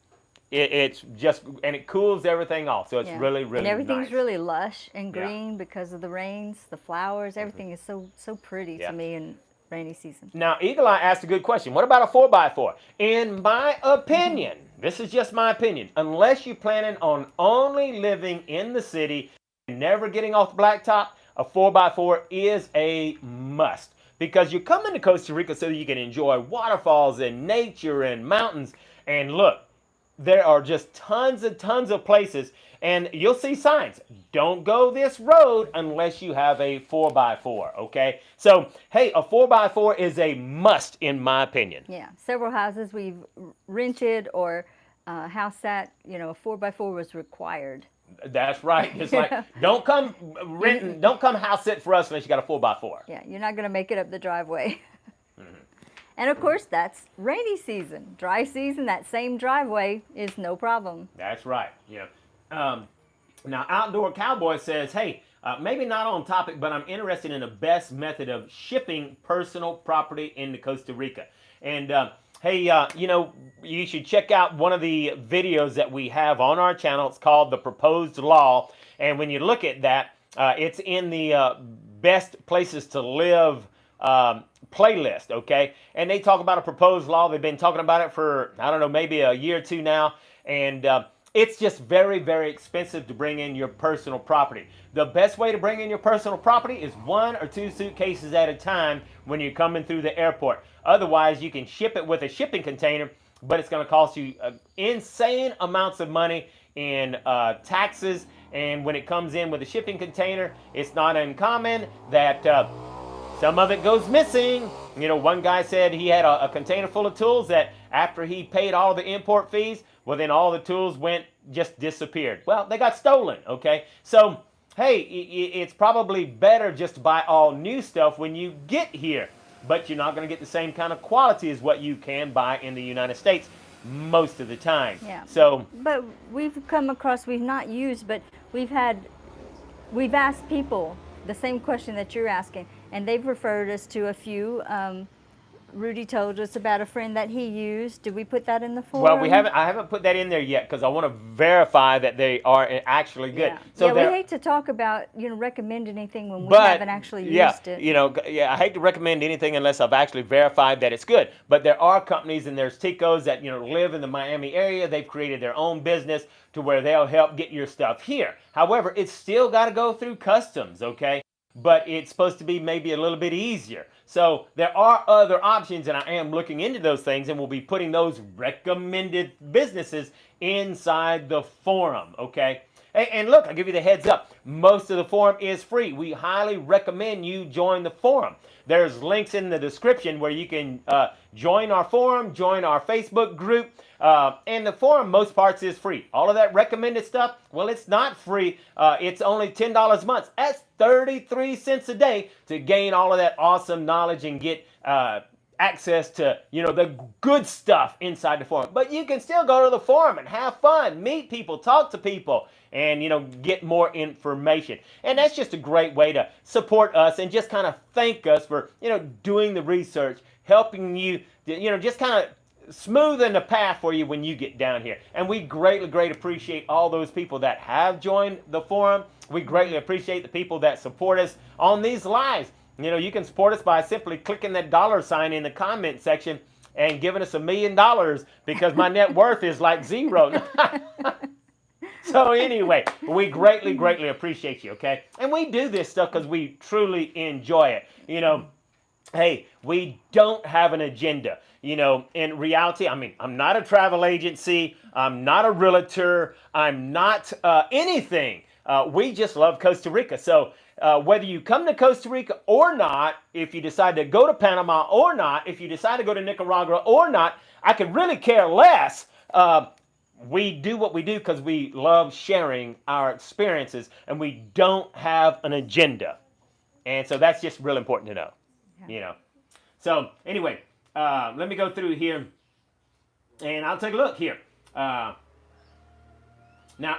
It's just, and it cools everything off. So it's really, really and everything's nice. really lush and green because of the rains, the flowers. Everything is so pretty to me in rainy season. Now, Eagle Eye asked a good question. What about a 4x4? In my opinion, this is just my opinion, unless you're planning on only living in the city and never getting off the blacktop, a 4x4 is a must. Because you're coming to Costa Rica so you can enjoy waterfalls and nature and mountains. And look, there are just tons of places, and you'll see signs. Don't go this road unless you have a 4x4, okay? So, hey, a 4x4 is a must in my opinion. Yeah, several houses we've rented or house sat, a 4x4 was required. That's right. It's like, don't come house sit for us unless you got a 4x4. Yeah, you're not going to make it up the driveway. And of course, that's rainy season. Dry season, that same driveway is no problem. That's right. Now, Outdoor Cowboy says, hey, maybe not on topic, but I'm interested in the best method of shipping personal property into Costa Rica. And hey, you should check out one of the videos that we have on our channel. It's called The Proposed Law. And when you look at that, it's in the best places to live playlist, okay? And they talk about a proposed law. They've been talking about it for, I don't know, maybe a year or two now. And it's just very, very expensive to bring in your personal property. The best way to bring in your personal property is 1 or 2 suitcases at a time when you're coming through the airport. Otherwise, you can ship it with a shipping container, but it's going to cost you insane amounts of money in taxes. And when it comes in with a shipping container, it's not uncommon that some of it goes missing. One guy said he had a container full of tools that after he paid all the import fees, well, then all the tools just disappeared. Well, they got stolen, okay? So, hey, it's probably better just to buy all new stuff when you get here. But you're not going to get the same kind of quality as what you can buy in the United States most of the time. Yeah. So, but we've come across, we've not used, but we've asked people the same question that you're asking, and they've referred us to a few. Rudy told us about a friend that he used. Did we put that in the forum? well, I haven't put that in there yet because I want to verify that they are actually good. Yeah, So we hate to talk about, recommend anything when we But, haven't actually used it. I hate to recommend anything unless I've actually verified that it's good. But there are companies and there's Ticos that, live in the Miami area. They've created their own business to where they'll help get your stuff here. However, it's still got to go through customs, okay? But it's supposed to be maybe a little bit easier. So there are other options, and I am looking into those things, and we'll be putting those recommended businesses inside the forum, okay? And look, I'll give you the heads up. Most of the forum is free. We highly recommend you join the forum. There's links in the description where you can join our forum, join our Facebook group. And the forum, most parts, is free. All of that recommended stuff, well, it's not free. It's only $10 a month. That's 33 cents a day to gain all of that awesome knowledge and get access to, the good stuff inside the forum. But you can still go to the forum and have fun, meet people, talk to people, and, get more information. And that's just a great way to support us and just kind of thank us for, doing the research, helping you, just kind of smoothing the path for you when you get down here. And we greatly appreciate all those people that have joined the forum. We greatly appreciate the people that support us on these lives. You can support us by simply clicking that $sign in the comment section and giving us $1 million, because my net worth is like zero. So anyway, we greatly appreciate you, okay? And we do this stuff because we truly enjoy it. Hey, we don't have an agenda. In reality, I'm not a travel agency. I'm not a realtor. I'm not anything. We just love Costa Rica. So whether you come to Costa Rica or not, if you decide to go to Panama or not, if you decide to go to Nicaragua or not, I could really care less. We do what we do because we love sharing our experiences, and we don't have an agenda. And so that's just real important to know. Yeah. So anyway, let me go through here, and I'll take a look here. Now,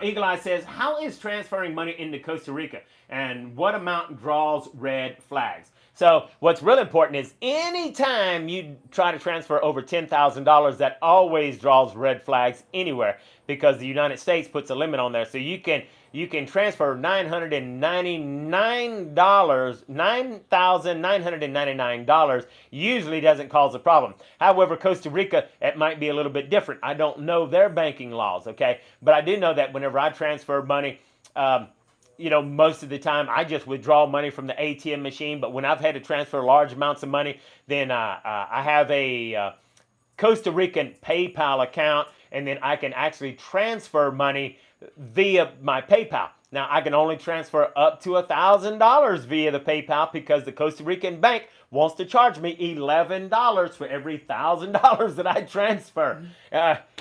Eagle Eye says, how is transferring money into Costa Rica, and what amount draws red flags? So what's really important is anytime you try to transfer over $10,000, that always draws red flags anywhere, because the United States puts a limit on there. So you can transfer $9,999. Usually doesn't cause a problem. However, Costa Rica, it might be a little bit different. I don't know their banking laws, okay? But I do know that whenever I transfer money, most of the time I just withdraw money from the ATM machine. But when I've had to transfer large amounts of money, then I have a Costa Rican PayPal account, and then I can actually transfer money via my PayPal. Now, I can only transfer up to $1,000 via the PayPal, because the Costa Rican bank wants to charge me $11 for every $1,000 that I transfer.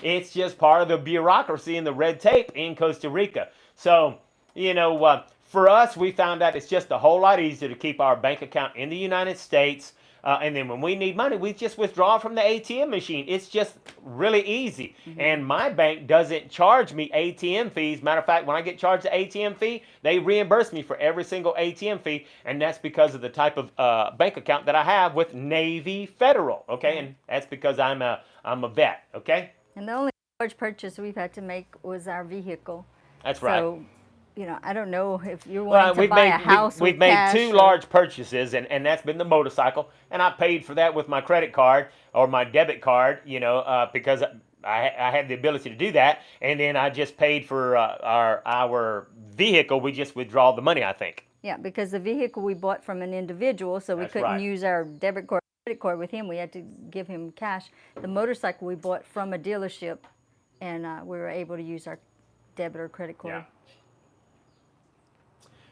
It's just part of the bureaucracy and the red tape in Costa Rica. So, for us, we found out it's just a whole lot easier to keep our bank account in the United States. And then when we need money, we just withdraw from the ATM machine. It's just really easy. Mm-hmm. And my bank doesn't charge me ATM fees. Matter of fact, when I get charged the ATM fee, they reimburse me for every single ATM fee. And that's because of the type of bank account that I have with Navy Federal. Okay. Mm-hmm. And that's because I'm a vet. Okay. And the only large purchase we've had to make was our vehicle. That's right. So, I don't know if you're wanting to buy a house. We've made two large purchases, and that's been the motorcycle. And I paid for that with my credit card or my debit card, because I had the ability to do that. And then I just paid for our vehicle. We just withdraw the money, I think. Yeah, because the vehicle we bought from an individual, so we couldn't use our debit card, credit card with him. We had to give him cash. The motorcycle we bought from a dealership, and we were able to use our debit or credit card. Yeah.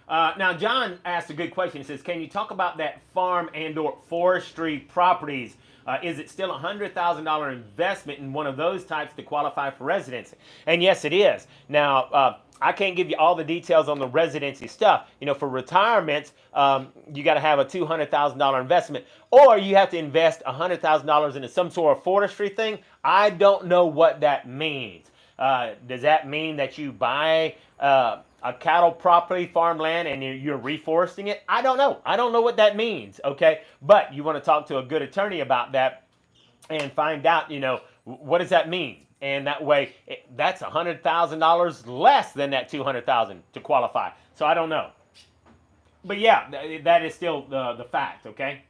Now, John asked a good question. He says, can you talk about that farm and or forestry properties? Is it still a $100,000 investment in one of those types to qualify for residency? And yes, it is. Now, I can't give you all the details on the residency stuff. For retirements, you got to have a $200,000 investment, or you have to invest $100,000 into some sort of forestry thing. I don't know what that means. Does that mean that you buy a cattle property, farmland, and you're reforesting it? I don't know. I don't know what that means, okay? But you want to talk to a good attorney about that and find out, what does that mean? And that way, that's $100,000 less than that $200,000 to qualify. So I don't know. But yeah, that is still the fact, okay?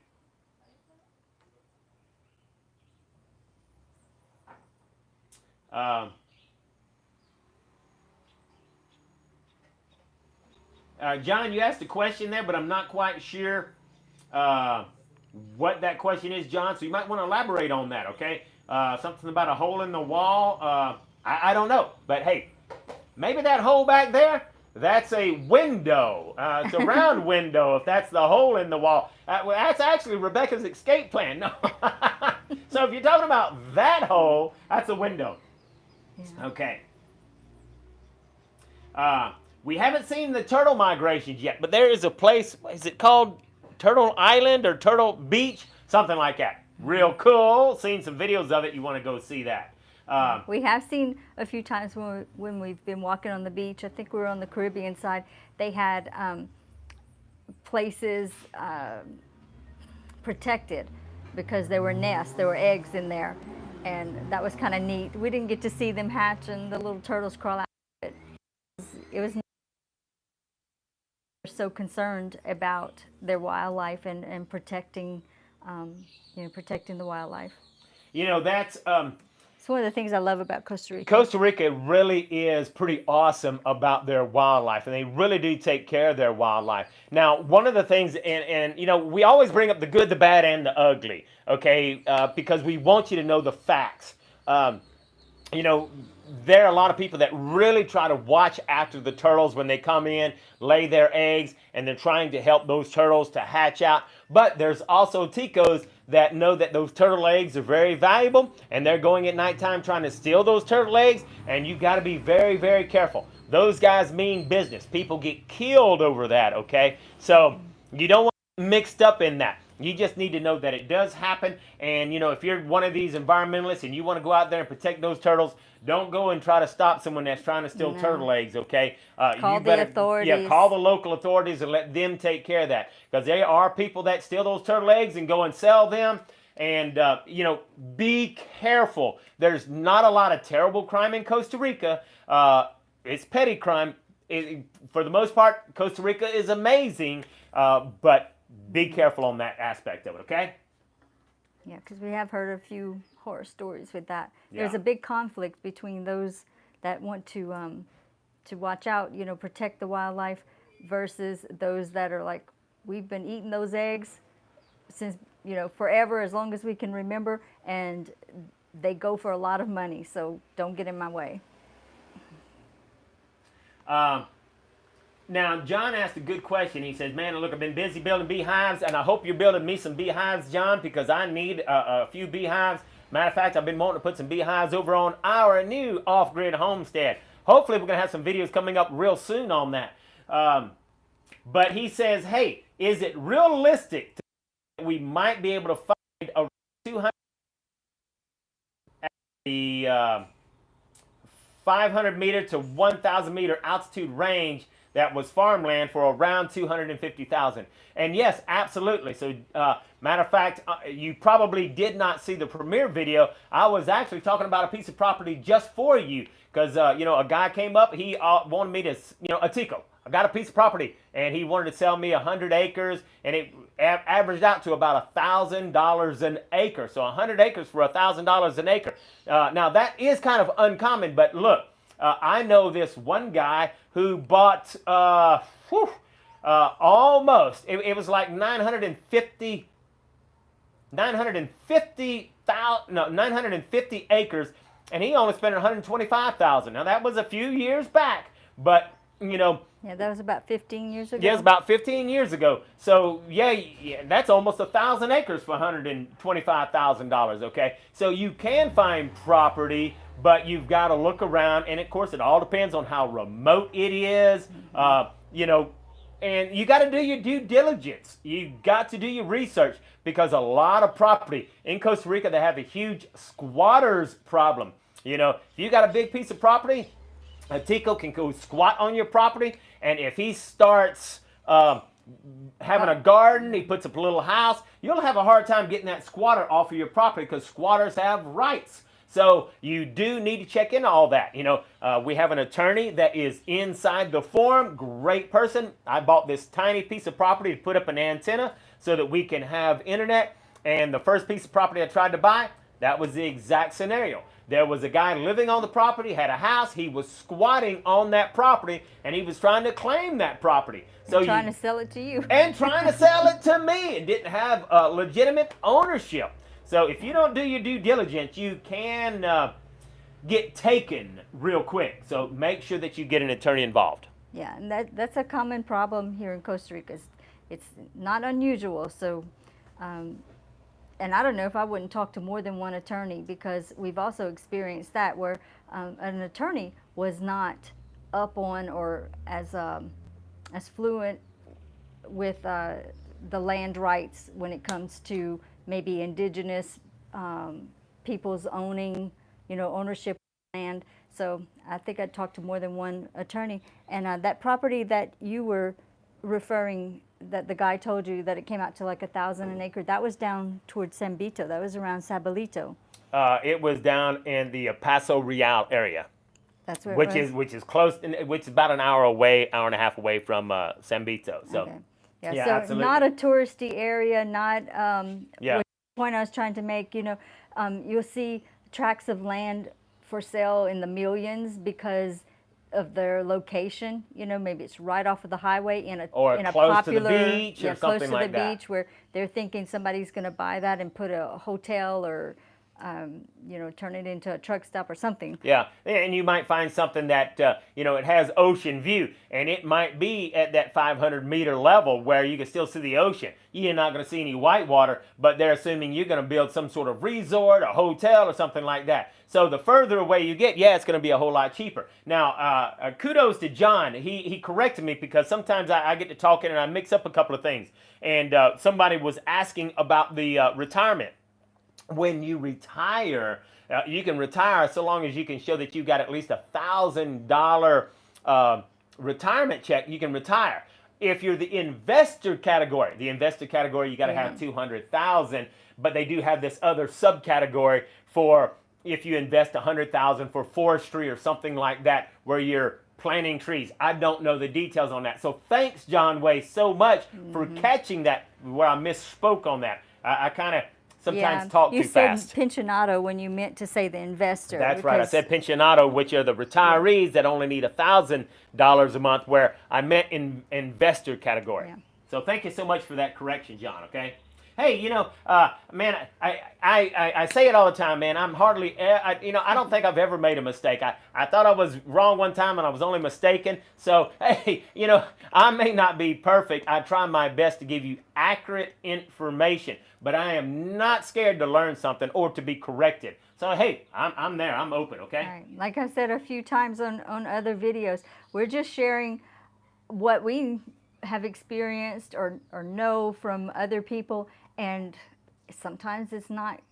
John, you asked a question there, but I'm not quite sure what that question is, John. So you might want to elaborate on that, okay? Something about a hole in the wall. I don't know. But hey, maybe that hole back there, that's a window. It's a round window if that's the hole in the wall. Well, that's actually Rebecca's escape plan. No. So if you're talking about that hole, that's a window. Yeah. Okay. We haven't seen the turtle migrations yet, but there is a place, is it called Turtle Island or Turtle Beach? Something like that. Real cool. Seen some videos of it. You want to go see that. We have seen a few times when we've been walking on the beach. I think we were on the Caribbean side. They had places protected because there were nests, there were eggs in there, and that was kind of neat. We didn't get to see them hatch and the little turtles crawl out. It was so concerned about their wildlife and protecting, protecting the wildlife. That's It's one of the things I love about Costa Rica. Costa Rica really is pretty awesome about their wildlife, and they really do take care of their wildlife. Now, one of the things, and we always bring up the good, the bad, and the ugly, okay, because we want you to know the facts. There are a lot of people that really try to watch after the turtles when they come in, lay their eggs, and they're trying to help those turtles to hatch out. But there's also ticos that know that those turtle eggs are very valuable, and they're going at nighttime trying to steal those turtle eggs, and you've got to be very, very careful. Those guys mean business. People get killed over that, okay? So you don't want to get mixed up in that. You just need to know that it does happen, and if you're one of these environmentalists and you want to go out there and protect those turtles, don't go and try to stop someone that's trying to steal turtle eggs, okay? Call the authorities. Yeah, call the local authorities and let them take care of that, because there are people that steal those turtle eggs and go and sell them, and be careful. There's not a lot of terrible crime in Costa Rica. It's petty crime. For the most part, Costa Rica is amazing, but be careful on that aspect of it, okay? Yeah, because we have heard a few horror stories with that. Yeah. There's a big conflict between those that want to watch out, protect the wildlife, versus those that are like, we've been eating those eggs since forever, as long as we can remember, and they go for a lot of money. So don't get in my way. Now, John asked a good question. He says, man, look, I've been busy building beehives, and I hope you're building me some beehives, John, because I need a few beehives. Matter of fact, I've been wanting to put some beehives over on our new off-grid homestead. Hopefully, we're going to have some videos coming up real soon on that. But he says, hey, is it realistic that we might be able to find around 200 at the 500 meter to 1,000 meter altitude range that was farmland for around $250,000? And yes, absolutely. So, matter of fact, you probably did not see the premiere video. I was actually talking about a piece of property just for you, because a guy came up. He wanted me to, a tico. I got a piece of property, and he wanted to sell me 100 acres, and it averaged out to about $1,000 an acre. So 100 acres for $1,000 an acre. Now that is kind of uncommon, but look. I know this one guy who bought almost, it was like 950 acres, and he only spent $125,000. Now that was a few years back, but Yeah, that was about 15 years ago. Yeah, it's about 15 years ago. So yeah, that's almost 1,000 acres for $125,000. Okay, so you can find property, but you've got to look around, and of course, it all depends on how remote it is. And you got to do your due diligence. You got to do your research, because a lot of property in Costa Rica, they have a huge squatters problem. If you got a big piece of property, a tico can go squat on your property, and if he starts having a garden, he puts up a little house, you'll have a hard time getting that squatter off of your property, because squatters have rights. So you do need to check into all that. We have an attorney that is inside the forum, great person. I bought this tiny piece of property to put up an antenna so that we can have internet, and the first piece of property I tried to buy, that was the exact scenario. There was a guy living on the property, had a house, he was squatting on that property, and he was trying to claim that property. So trying to sell it to you. And trying to sell it to me, and didn't have legitimate ownership. So if you don't do your due diligence, you can get taken real quick. So make sure that you get an attorney involved. Yeah, and that's a common problem here in Costa Rica. It's not unusual. So, and I don't know if I wouldn't talk to more than one attorney, because we've also experienced that where an attorney was not up on or as fluent with the land rights when it comes to maybe indigenous people's owning, ownership of land. So I think I talked to more than one attorney. And that property that you were referring, that the guy told you that it came out to like 1,000 an acre, that was down towards Sambito. That was around Sabalito. It was down in the Paso Real area. That's where which is close, which is about an hour away, hour and a half away from Sambito. So, okay. Yeah, yeah, so absolutely. not a touristy area, not Yeah. which point I was trying to make. You'll see tracts of land for sale in the millions because of their location. Maybe it's right off of the highway in a Or in a close to the popular beach or close something to like the that. beach where they're thinking somebody's going to buy that and put a hotel or turn it into a truck stop or something. Yeah, and you might find something that it has ocean view, and it might be at that 500-meter level where you can still see the ocean. You're not going to see any whitewater, but they're assuming you're going to build some sort of resort, a hotel, or something like that. So the further away you get, yeah, it's going to be a whole lot cheaper. Now, kudos to John. He corrected me, because sometimes I get to talking and I mix up a couple of things. And somebody was asking about the retirement. When you retire, you can retire so long as you can show that you got at least $1,000 retirement check. You can retire. If you're the investor category, you got to have 200,000. But they do have this other subcategory for if you invest 100,000 for forestry or something like that, where you're planting trees. I don't know the details on that. So thanks, John Way, so much for catching that where I misspoke on that. I kind of sometimes talk too fast. You said pensionado when you meant to say the investor. That's right. I said pensionado, which are the retirees that only need $1,000 a month, where I meant in investor category. Yeah. So thank you so much for that correction, John, okay? Hey, man, I say it all the time, man. I'm hardly, I don't think I've ever made a mistake. I thought I was wrong one time and I was only mistaken. So, hey, I may not be perfect. I try my best to give you accurate information, but I am not scared to learn something or to be corrected. So, hey, I'm there. I'm open, okay? All right. Like I said a few times on other videos, we're just sharing what we have experienced or know from other people. And sometimes it's not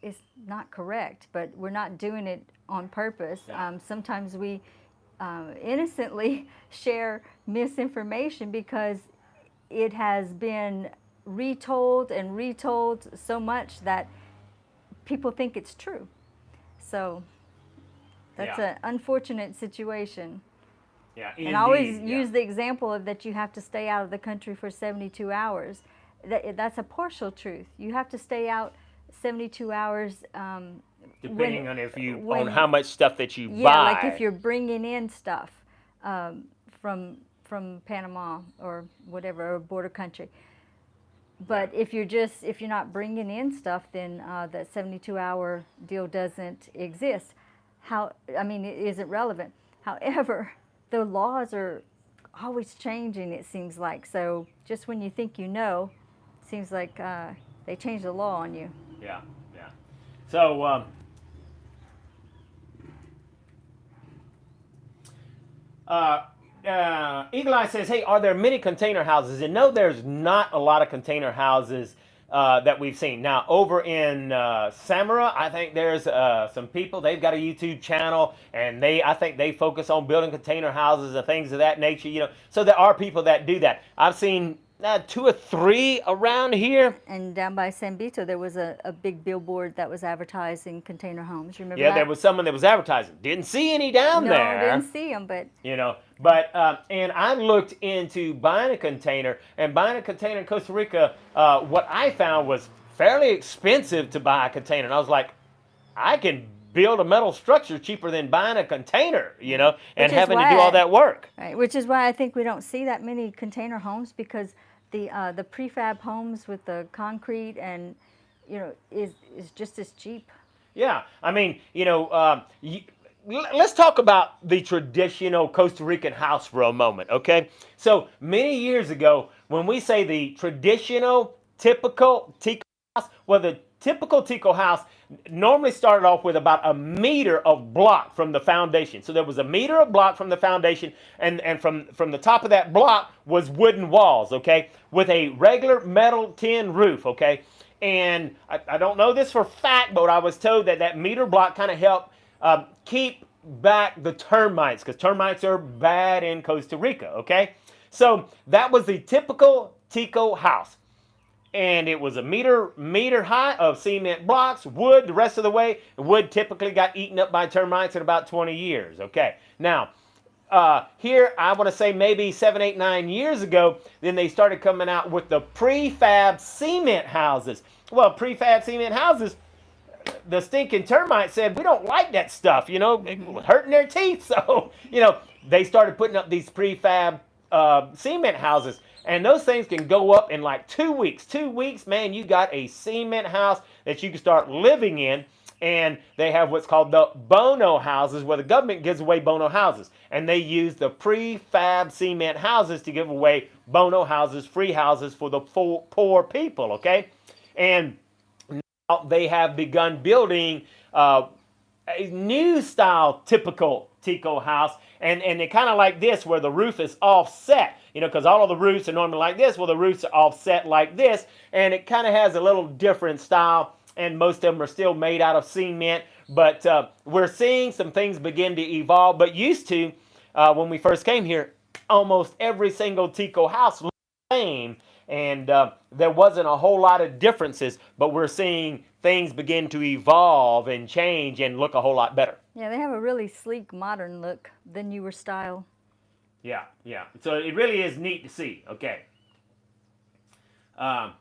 correct, but we're not doing it on purpose. Yeah. Sometimes we innocently share misinformation because it has been retold and retold so much that people think it's true. So that's an unfortunate situation. Yeah, and I always use the example of that you have to stay out of the country for 72 hours. That's a partial truth. You have to stay out 72 hours. Depending on how much stuff that you buy. Yeah, like if you're bringing in stuff from Panama or whatever, or border country. But if you're not bringing in stuff, then that 72-hour deal doesn't exist. It isn't relevant. However, the laws are always changing, it seems like. So just when you think it seems like they change the law on you. Yeah. So, Eagle Eye says, hey, are there many container houses? And no, there's not a lot of container houses that we've seen. Now, over in Samara, I think there's some people, they've got a YouTube channel, and I think they focus on building container houses and things of that nature, So there are people that do that. I've seen 2 or 3 around here. And down by Sambito, there was a big billboard that was advertising container homes. Remember that? Yeah, there was someone that was advertising. Didn't see any down there. No, didn't see them, but... And I looked into buying a container, and buying a container in Costa Rica, what I found was fairly expensive to buy a container. And I was like, I can build a metal structure cheaper than buying a container, and having to do all that work. Right, which is why I think we don't see that many container homes, because the prefab homes with the concrete and is just as cheap. Yeah, let's talk about the traditional Costa Rican house for a moment, okay? So many years ago, when we say the traditional, typical Tico house, well, the typical Tico house normally started off with about a meter of block from the foundation. So there was a meter of block from the foundation, and from the top of that block was wooden walls, okay, with a regular metal tin roof, okay? And I don't know this for fact, but I was told that that meter block kind of helped keep back the termites, because termites are bad in Costa Rica, okay? So that was the typical Tico house. And it was a meter high of cement blocks, wood the rest of the way. The wood typically got eaten up by termites in about 20 years, okay? Now, here I want to say maybe 7, 8, 9 years ago, then they started coming out with the prefab cement houses. Well, prefab cement houses, the stinking termites said, we don't like that stuff, you know, it was hurting their teeth. So, you know, they started putting up these prefab cement houses. And those things can go up in like 2 weeks. 2 weeks, man, you got a cement house that you can start living in. And they have what's called the Bono houses, where the government gives away Bono houses. And they use the prefab cement houses to give away Bono houses, free houses for the poor people, okay? And they have begun building a new style typical Tico house, and they're kind of like this, where the roof is offset, you know, because all of the roofs are normally like this. Well, the roofs are offset like this, and it kind of has a little different style, and most of them are still made out of cement. But we're seeing some things begin to evolve. But used to, when we first came here, almost every single Tico house looked the same, and there wasn't a whole lot of differences, but we're seeing things begin to evolve and change and look a whole lot better. Yeah, they have a really sleek, modern look, the newer style. Yeah, yeah. So it really is neat to see. Okay. Um,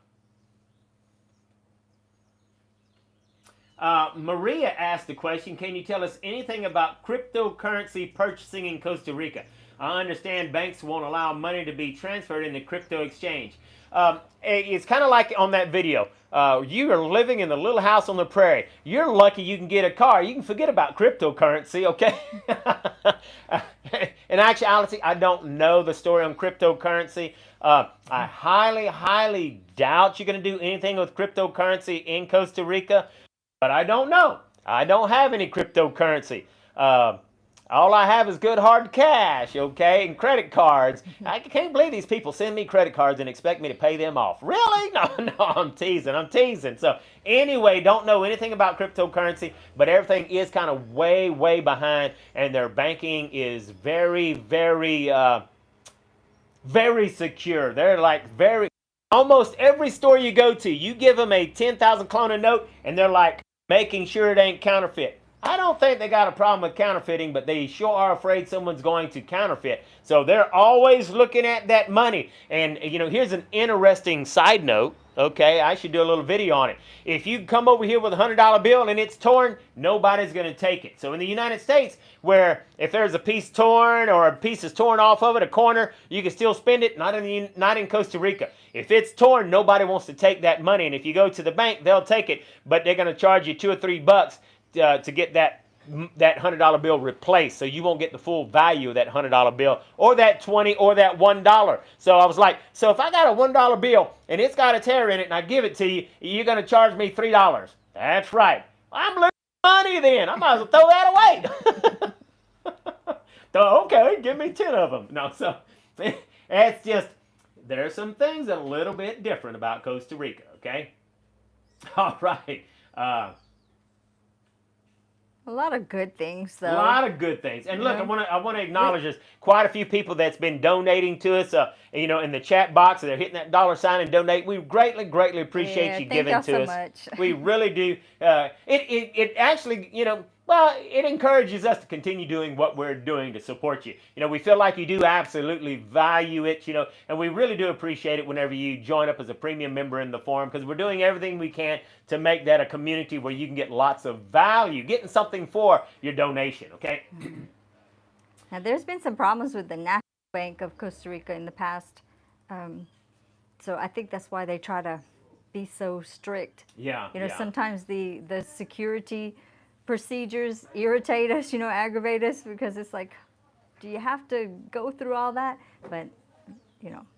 Maria asked the question, can you tell us anything about cryptocurrency purchasing in Costa Rica? I understand banks won't allow money to be transferred in the crypto exchange. It's kind of like on that video. You are living in the little house on the prairie. You're lucky you can get a car. You can forget about cryptocurrency, okay? In actuality, I don't know the story on cryptocurrency. I highly, highly doubt you're going to do anything with cryptocurrency in Costa Rica. But I don't know. I don't have any cryptocurrency. All I have is good hard cash, okay, and credit cards. I can't believe these people send me credit cards and expect me to pay them off. Really? No, I'm teasing. So anyway, don't know anything about cryptocurrency, but everything is kind of way, way behind, and their banking is very, very, very secure. They're like very, almost every store you go to, you give them a 10,000 krona note, and they're like making sure it ain't counterfeit. I don't think they got a problem with counterfeiting, but they sure are afraid someone's going to counterfeit. So they're always looking at that money. And, you know, here's an interesting side note. Okay, I should do a little video on it. If you come over here with a $100 bill and it's torn, nobody's going to take it. So in the United States, where if there's a piece torn or a piece is torn off of it, a corner, you can still spend it. Not in Costa Rica. If it's torn, nobody wants to take that money. And if you go to the bank, they'll take it, but they're going to charge you $2 or $3 to get that $100 bill replaced, so you won't get the full value of that $100 bill, or that $20 or that $1. So I was like, so if I got a $1 bill and it's got a tear in it and I give it to you, you're going to charge me $3. That's right. I'm losing money then. I might as well throw that away. So, okay, give me 10 of them. No, so it's just, there's some things that are a little bit different about Costa Rica, okay? All right. A lot of good things, though. A lot of good things. And look, I want to acknowledge there's quite a few people that's been donating to us, you know, in the chat box. They're hitting that $sign and donate. We greatly, greatly appreciate you giving to us. Much. We really do. It actually, you know, well, it encourages us to continue doing what we're doing to support you. You know, we feel like you do absolutely value it, you know, and we really do appreciate it whenever you join up as a premium member in the forum, because we're doing everything we can to make that a community where you can get lots of value, getting something for your donation, okay? Now, there's been some problems with the National Bank of Costa Rica in the past, so I think that's why they try to be so strict. Yeah. You know, sometimes the security procedures irritate us, aggravate us, because it's like, do you have to go through all that? But,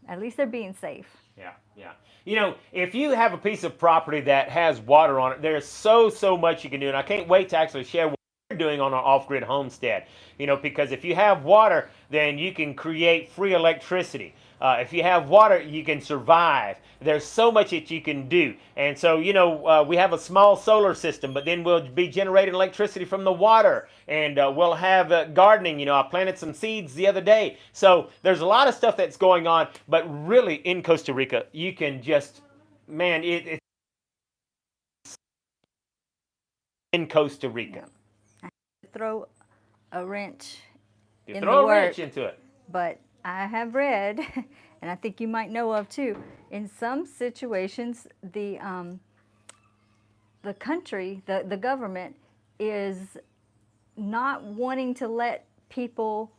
at least they're being safe. Yeah, yeah. If you have a piece of property that has water on it, there's so much you can do. And I can't wait to actually share what we're doing on our off-grid homestead. Because if you have water, then you can create free electricity. If you have water, you can survive. There's so much that you can do. And so, we have a small solar system, but then we'll be generating electricity from the water. And we'll have gardening. I planted some seeds the other day. So there's a lot of stuff that's going on. But really, in Costa Rica, you can just, man, it's in Costa Rica. Throw a wrench in throw the a work, wrench into it. But I have read, and I think you might know of too, in some situations, the country, the government is not wanting to let people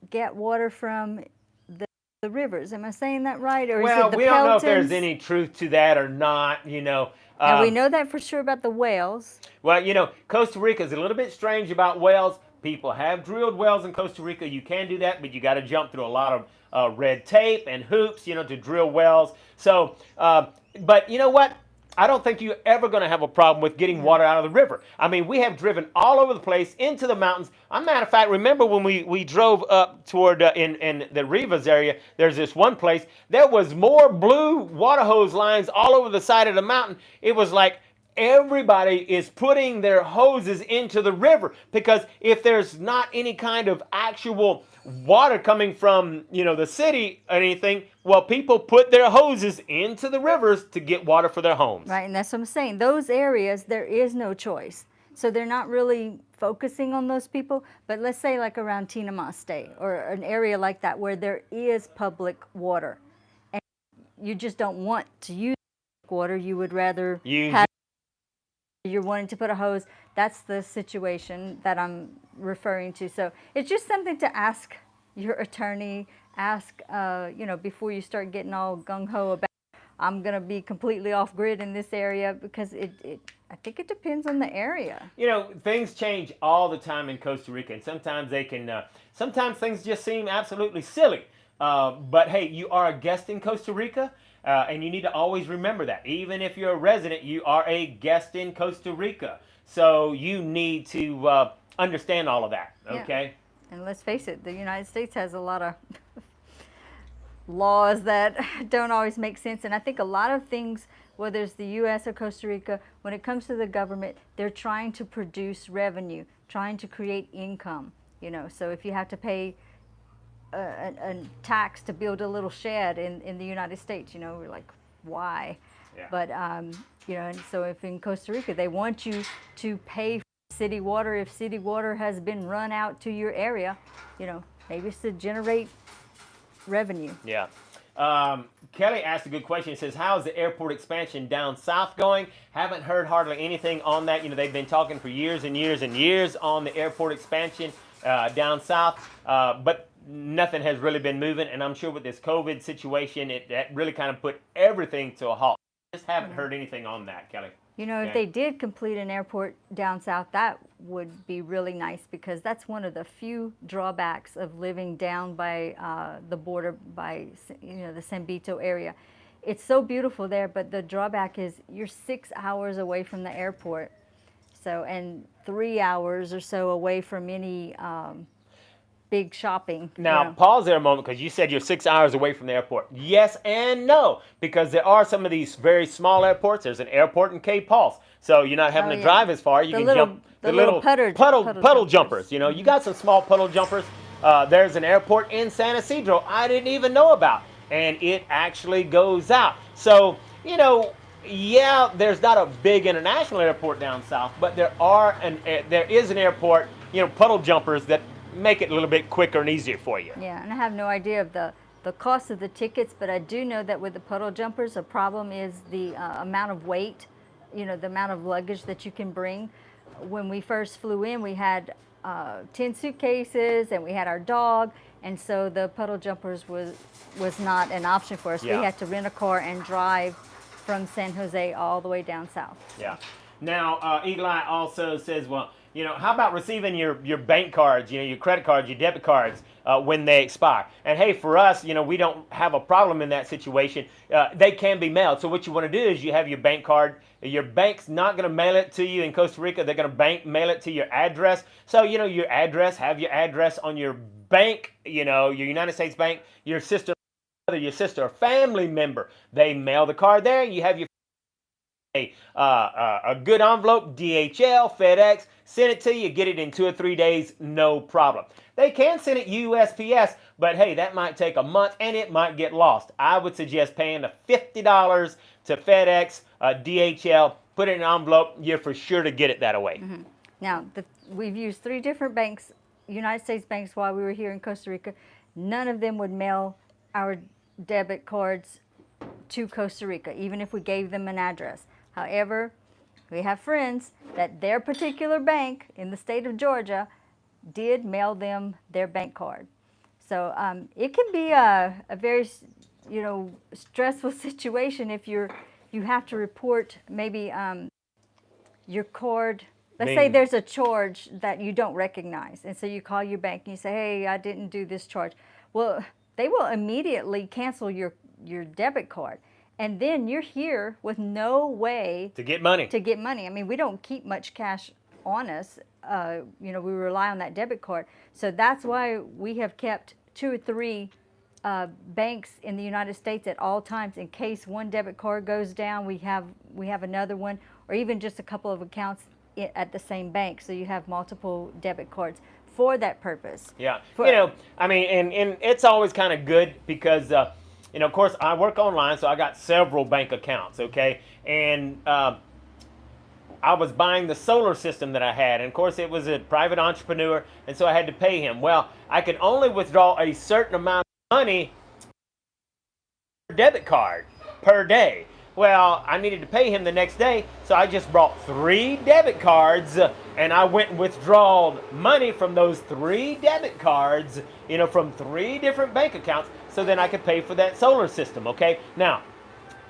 get water from the rivers. Am I saying that right? Or Well, is it the we don't know if Peltons? there's any truth to that or not, And we know that for sure about the whales. Well, Costa Rica is a little bit strange about wells. People have drilled wells in Costa Rica. You can do that, but you got to jump through a lot of red tape and hoops, to drill wells. So, but you know what? I don't think you're ever going to have a problem with getting water out of the river. I mean, we have driven all over the place into the mountains. As a matter of fact, remember when we drove up toward in the Rivas area, there's this one place, there was more blue water hose lines all over the side of the mountain. It was like everybody is putting their hoses into the river, because if there's not any kind of actual water coming from, the city or anything, well, people put their hoses into the rivers to get water for their homes. Right, and that's what I'm saying. Those areas, there is no choice. So they're not really focusing on those people. But let's say like around Tinamaste or an area like that where there is public water, and you just don't want to use water. You would rather you're wanting to put a hose. That's the situation that I'm referring to. So it's just something to ask your attorney, ask, before you start getting all gung-ho about, I'm going to be completely off-grid in this area, because I think it depends on the area. Things change all the time in Costa Rica, and sometimes sometimes things just seem absolutely silly. But hey, you are a guest in Costa Rica. And you need to always remember that. Even if you're a resident, you are a guest in Costa Rica. So you need to understand all of that, okay? Yeah. And let's face it, the United States has a lot of laws that don't always make sense. And I think a lot of things, whether it's the U.S. or Costa Rica, when it comes to the government, they're trying to produce revenue, trying to create income. So if you have to pay a tax to build a little shed in the United States, we're like, why? Yeah. But and so if in Costa Rica they want you to pay for city water, if city water has been run out to your area, maybe it's to generate revenue. Yeah. Kelly asked a good question. He says, how's the airport expansion down south going? Haven't heard hardly anything on that. They've been talking for years and years and years on the airport expansion down south, but nothing has really been moving, and I'm sure with this COVID situation, that really kind of put everything to a halt. Just haven't heard anything on that, Kelly. If they did complete an airport down south, that would be really nice, because that's one of the few drawbacks of living down by the border, by the San Vito area. It's so beautiful there, but the drawback is you're 6 hours away from the airport, and 3 hours or so away from any big shopping. Now, pause there a moment, because you said you're 6 hours away from the airport. Yes and no, because there are some of these very small airports. There's an airport in Cape Pulse, so you're not having to drive as far. You can jump the little puddle jumpers. You got some small puddle jumpers. There's an airport in San Isidro I didn't even know about, and it actually goes out. So, yeah, there's not a big international airport down south, but there is an airport, puddle jumpers that make it a little bit quicker and easier for you. Yeah, and I have no idea of the cost of the tickets, but I do know that with the puddle jumpers, a problem is the amount of weight, the amount of luggage that you can bring. When we first flew in, we had 10 suitcases, and we had our dog, and so the puddle jumpers was not an option for us. Yeah. We had to rent a car and drive from San Jose all the way down south. Yeah. Now, Eagle Eye also says, well, How about receiving your bank cards, your credit cards, your debit cards when they expire? And hey, for us, we don't have a problem in that situation. They can be mailed. So what you want to do is you have your bank card. Your bank's not going to mail it to you in Costa Rica. They're going to mail it to your address. So, your address, have your address on your bank, your United States bank, your sister or family member. They mail the card there. You have your a good envelope, DHL, FedEx, send it to you, get it in 2 or 3 days, no problem. They can send it USPS, but hey, that might take a month and it might get lost. I would suggest paying the $50 to FedEx, DHL, put it in an envelope, you're for sure to get it that way. Mm-hmm. Now, we've used 3 different banks, United States banks, while we were here in Costa Rica. None of them would mail our debit cards to Costa Rica, even if we gave them an address. However, we have friends that their particular bank in the state of Georgia did mail them their bank card. So it can be a very, stressful situation if you have to report maybe your card. Let's say there's a charge that you don't recognize, and so you call your bank and you say, "Hey, I didn't do this charge." Well, they will immediately cancel your debit card. And then you're here with no way to get money. I mean, we don't keep much cash on us. We rely on that debit card. So that's why we have kept 2 or 3 banks in the United States at all times in case one debit card goes down. We have another one, or even just a couple of accounts at the same bank. So you have multiple debit cards for that purpose. Yeah. And it's always kind of good because. Of course, I work online, so I got several bank accounts, okay? And I was buying the solar system that I had, and of course, it was a private entrepreneur, and so I had to pay him. Well, I could only withdraw a certain amount of money per debit card per day. Well, I needed to pay him the next day, so I just brought 3 debit cards, and I went and withdrawed money from those 3 debit cards, from 3 different bank accounts, so then I could pay for that solar system, okay? Now,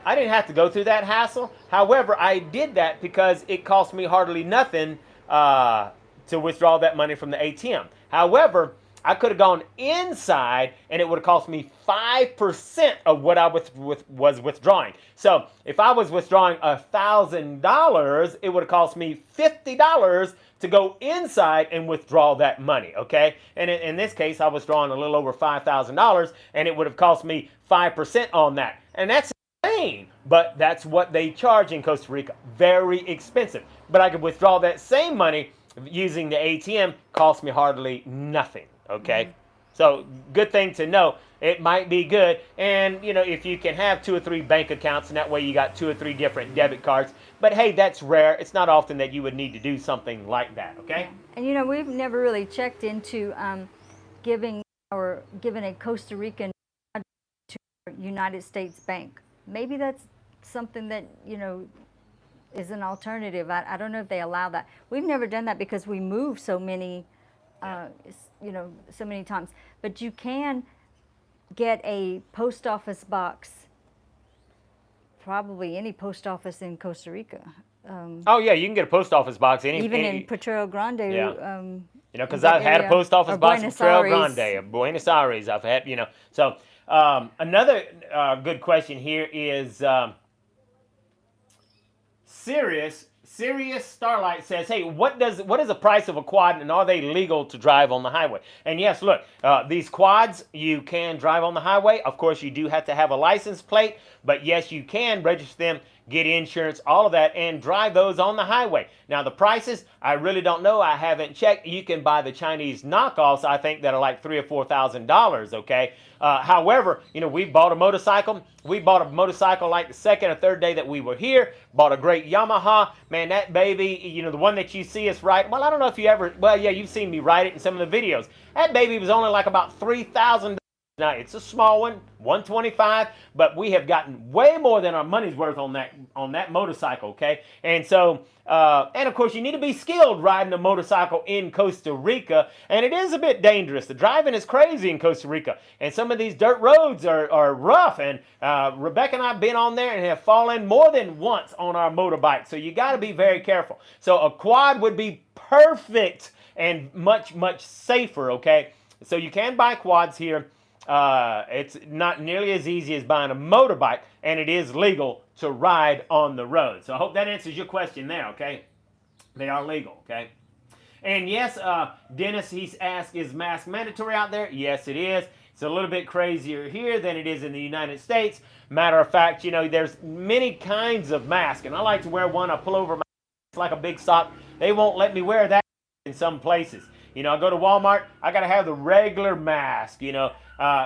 I didn't have to go through that hassle. However, I did that because it cost me hardly nothing to withdraw that money from the ATM. However, I could have gone inside and it would have cost me 5% of what I was withdrawing. So if I was withdrawing $1,000, it would have cost me $50 to go inside and withdraw that money, okay? And in this case, I was drawing a little over $5,000 and it would have cost me 5% on that. And that's insane, but that's what they charge in Costa Rica. Very expensive. But I could withdraw that same money using the ATM, cost me hardly nothing. Okay, mm-hmm. So good thing to know. It might be good, and if you can have 2 or 3 bank accounts, and that way you got 2 or 3 different debit cards. But hey, that's rare. It's not often that you would need to do something like that. Okay. Yeah. And we've never really checked into giving a Costa Rican to a United States bank. Maybe that's something that is an alternative. I don't know if they allow that. We've never done that because we move so many. So many times. But you can get a post office box, probably any post office in Costa Rica. Oh yeah, you can get a post office box even in Potrero Grande. Yeah. Because I've had a post office box in Potrero Grande, Buenos Aires. I've had, So another good question here is Sirius Starlight says, hey, what is the price of a quad, and are they legal to drive on the highway? And yes, look, these quads, you can drive on the highway. Of course, you do have to have a license plate, but yes, you can register them, get insurance, all of that, and drive those on the highway. Now, the prices, I really don't know. I haven't checked. You can buy the Chinese knockoffs, I think, that are like $3,000 or $4,000, okay? However, we bought a motorcycle. We bought a motorcycle like the 2nd or 3rd day that we were here. Bought a great Yamaha. Man, that baby, the one that you see us ride. Well, I don't know if you ever, well, yeah, you've seen me ride it in some of the videos. That baby was only like about $3,000 Now it's a small one, 125, but we have gotten way more than our money's worth on that motorcycle. Okay, and so and of course you need to be skilled riding a motorcycle in Costa Rica, and it is a bit dangerous. The driving is crazy in Costa Rica, and some of these dirt roads are rough. And Rebecca and I have been on there and have fallen more than once on our motorbike, so you got to be very careful. So a quad would be perfect and much safer. Okay, so you can buy quads here. It's not nearly as easy as buying a motorbike, and it is legal to ride on the road. So I hope that answers your question there, okay? They are legal, okay? And yes, Dennis, he's asked, is mask mandatory out there? Yes, it is. It's a little bit crazier here than it is in the United States. Matter of fact, you know, there's many kinds of masks, and I like to wear one. I pull over my it's like a big sock. They won't let me wear that in some places. You know, I go to Walmart, I got to have the regular mask, you know.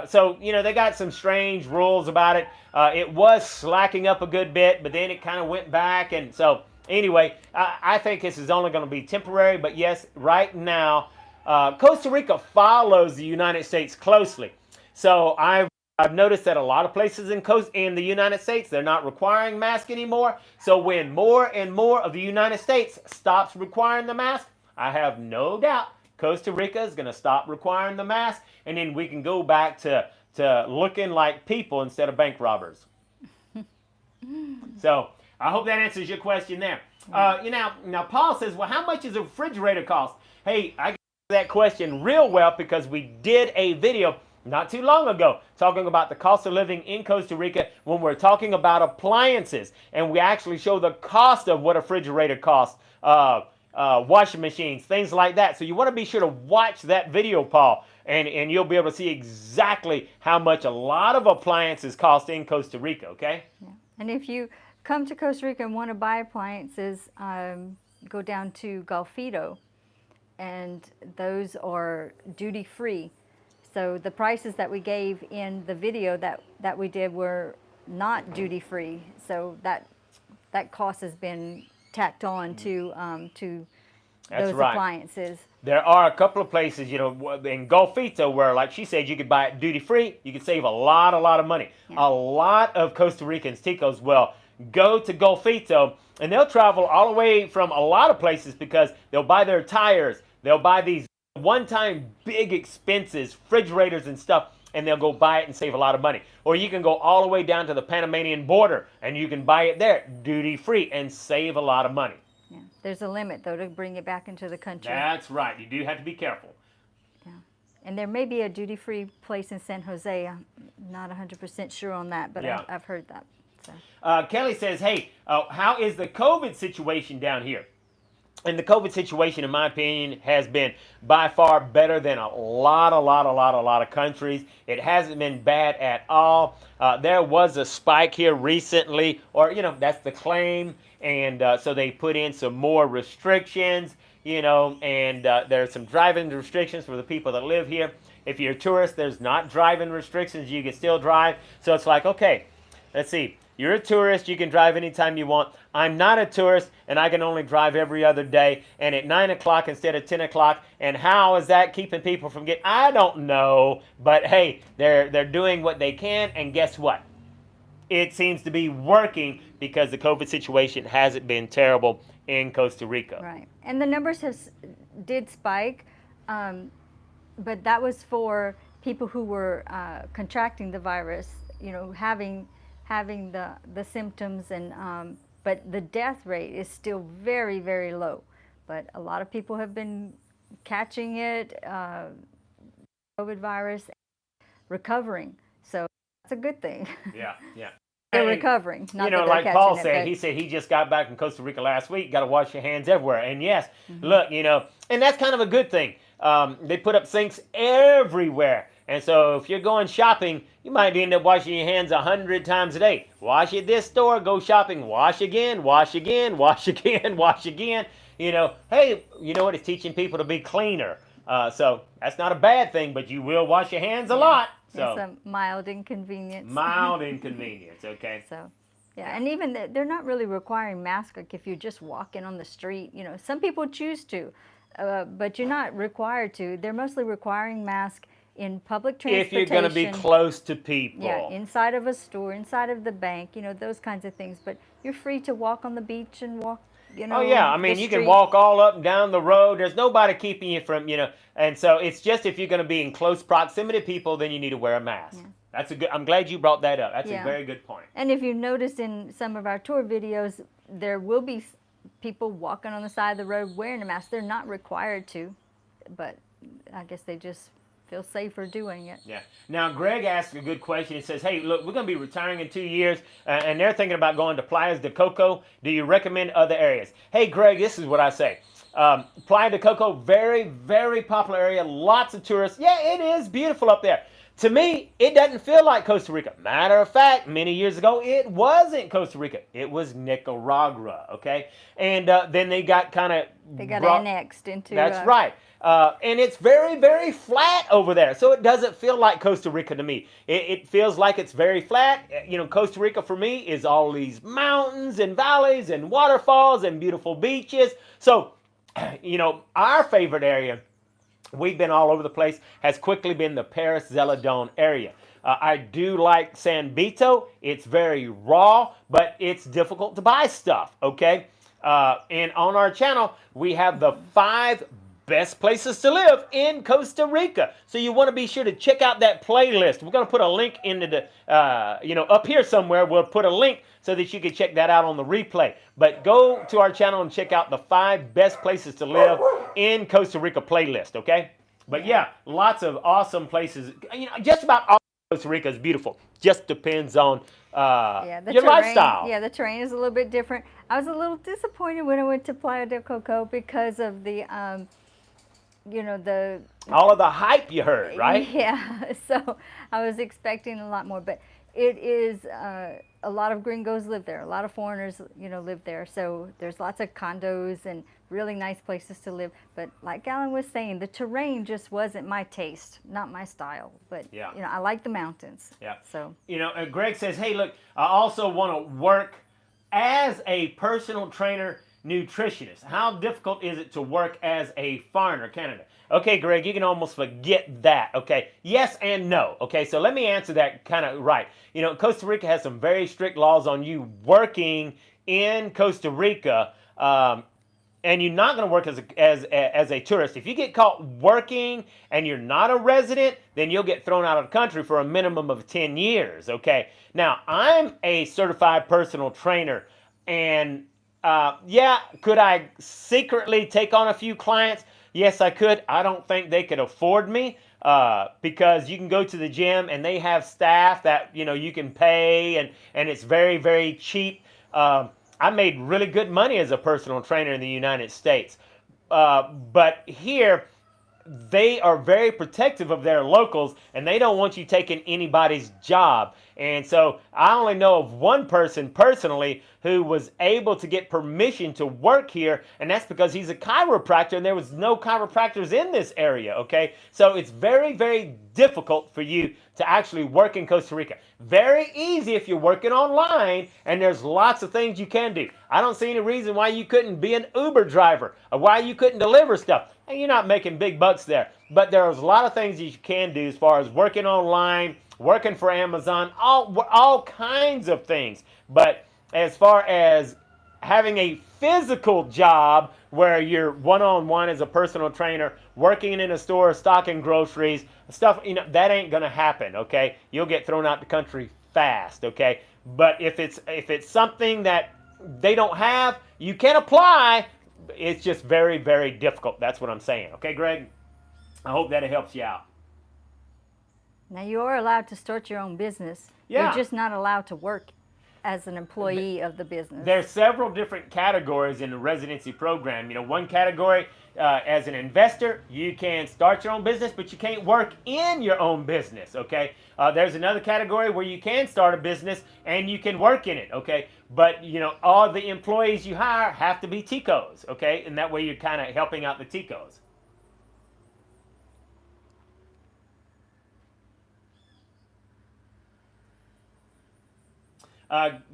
So, you know, they got some strange rules about it. It was slacking up a good bit, but then it kind of went back. And so, anyway, I think this is only going to be temporary. But yes, right now, Costa Rica follows the United States closely. So I've noticed that a lot of places in the United States, they're not requiring masks anymore. So when more and more of the United States stops requiring the mask, I have no doubt Costa Rica is going to stop requiring the mask, and then we can go back to looking like people instead of bank robbers. So I hope that answers your question there. Now Paul says, well, how much does a refrigerator cost? Hey, I got that question real well because we did a video not too long ago talking about the cost of living in Costa Rica when we're talking about appliances, and we actually show the cost of what a refrigerator costs. Washing machines, things like that. So you want to be sure to watch that video, Paul, and you'll be able to see exactly how much a lot of appliances cost in Costa Rica, okay? Yeah. And if you come to Costa Rica and want to buy appliances, go down to Golfito, and those are duty-free. So the prices that we gave in the video that we did were not duty-free. So that cost has been tacked on to those right. appliances. There are a couple of places, you know, in Golfito where, like she said, you could buy it duty-free. You could save a lot of money. Yeah. A lot of Costa Ricans, Ticos, will go to Golfito, and they'll travel all the way from a lot of places because they'll buy their tires. They'll buy these one-time big expenses, refrigerators and stuff, and they'll go buy it and save a lot of money. Or you can go all the way down to the Panamanian border, and you can buy it there duty-free and save a lot of money. Yeah. There's a limit, though, to bring it back into the country. That's right. You do have to be careful. Yeah. And there may be a duty-free place in San Jose. I'm not 100% sure on that, but yeah. I've heard that. So. Kelly says, hey, how is the COVID situation down here? And the COVID situation, in my opinion, has been by far better than a lot of countries. It hasn't been bad at all. There was a spike here recently, or, you know, that's the claim. And so they put in some more restrictions, you know, and there are some driving restrictions for the people that live here. If you're a tourist, there's not driving restrictions. You can still drive. So it's like, okay, let's see. You're a tourist, you can drive anytime you want. I'm not a tourist, and I can only drive every other day, and at 9 o'clock instead of 10 o'clock. And how is that keeping people from getting, I don't know, but hey, they're doing what they can, and guess what? It seems to be working because the COVID situation hasn't been terrible in Costa Rica. Right, and the numbers did spike, but that was for people who were contracting the virus, you know, having the symptoms, and but the death rate is still very low. But a lot of people have been catching it, COVID virus, recovering. So that's a good thing. Yeah. They're recovering. Not you know, like Paul said, he said he just got back from Costa Rica last week. Got to wash your hands everywhere. And yes, look, you know, and that's kind of a good thing. They put up sinks everywhere. And so if you're going shopping, you might end up washing your hands 100 times a day. Wash at this store, go shopping, wash again, wash again, wash again, wash again. You know, hey, you know what? It's teaching people to be cleaner. So that's not a bad thing, but you will wash your hands a lot. So it's a mild inconvenience. Mild inconvenience, okay. So, yeah, and even they're not really requiring masks. Like if you're just walking on the street, you know, some people choose to, but you're not required to. They're mostly requiring masks in public If you're transportation. going to be close to people. Yeah, inside of a store, inside of the bank, those kinds of things. But you're free to walk on the beach and walk, Oh yeah, I the mean you can street. walk all up and down the road. There's nobody keeping you from, and so it's just if you're going to be in close proximity to people, then you need to wear a mask. Yeah. That's a good. I'm glad you brought that up. That's Yeah. a very good point. And if you noticed in some of our tour videos, there will be people walking on the side of the road wearing a mask. They're not required to, but I guess they just feel safer doing it. Yeah. Now, Greg asked a good question. He says, hey, look, we're going to be retiring in 2 years, and they're thinking about going to Playas de Coco. Do you recommend other areas? Hey, Greg, this is what I say. Playa de Coco, very, very popular area. Lots of tourists. Yeah, it is beautiful up there. To me, it doesn't feel like Costa Rica. Matter of fact, many years ago, it wasn't Costa Rica. It was Nicaragua, okay? And then they got kind of... They got annexed into... That's right. And it's very, very flat over there. So it doesn't feel like Costa Rica to me. It feels like it's very flat. Costa Rica for me is all these mountains and valleys and waterfalls and beautiful beaches. So, our favorite area, we've been all over the place, has quickly been the Paris Zeledon area. I do like San Vito. It's very raw, but it's difficult to buy stuff, okay? And on our channel, we have the 5 best places to live in Costa Rica. So you want to be sure to check out that playlist. We're going to put a link into the, up here somewhere. We'll put a link so that you can check that out on the replay. But go to our channel and check out the 5 best places to live in Costa Rica playlist, okay? But yeah, lots of awesome places. Just about all Costa Rica is beautiful. Just depends on your terrain, lifestyle. Yeah, the terrain is a little bit different. I was a little disappointed when I went to Playa del Coco because of the, all of the hype you heard, right? Yeah, so I was expecting a lot more, but it is a lot of gringos live there. A lot of foreigners, live there. So there's lots of condos and really nice places to live. But like Alan was saying, the terrain just wasn't my taste, not my style. But yeah. I like the mountains. Yeah. So Greg says, hey, look, I also want to work as a personal trainer nutritionist. How difficult is it to work as a foreigner candidate? Okay, Greg, you can almost forget that, okay? Yes and no, okay? So let me answer that kind of right. Costa Rica has some very strict laws on you working in Costa Rica, and you're not going to work as a tourist. If you get caught working and you're not a resident, then you'll get thrown out of the country for a minimum of 10 years, okay? Now, I'm a certified personal trainer, and could I secretly take on a few clients? Yes, I could. I don't think they could afford me because you can go to the gym and they have staff that, you can pay and it's very, very cheap. I made really good money as a personal trainer in the United States. But here, they are very protective of their locals and they don't want you taking anybody's job. And so I only know of one person personally who was able to get permission to work here, and that's because he's a chiropractor and there was no chiropractors in this area, okay? So it's very, very difficult for you to actually work in Costa Rica. Very easy if you're working online, and there's lots of things you can do. I don't see any reason why you couldn't be an Uber driver or why you couldn't deliver stuff. And you're not making big bucks there, but there's a lot of things you can do as far as working online, working for Amazon, all kinds of things. But as far as having a physical job where you're one-on-one as a personal trainer, working in a store, stocking groceries, stuff, that ain't gonna happen, okay? You'll get thrown out the country fast, okay? But if it's something that they don't have, you can apply. It's just very, very difficult. That's what I'm saying. Okay, Greg? I hope that it helps you out. Now, you are allowed to start your own business. Yeah. You're just not allowed to work as an employee of the business. There's several different categories in the residency program. One category, as an investor, you can start your own business, but you can't work in your own business, okay? There's another category where you can start a business and you can work in it, okay? But, all the employees you hire have to be Ticos, okay? And that way you're kind of helping out the Ticos.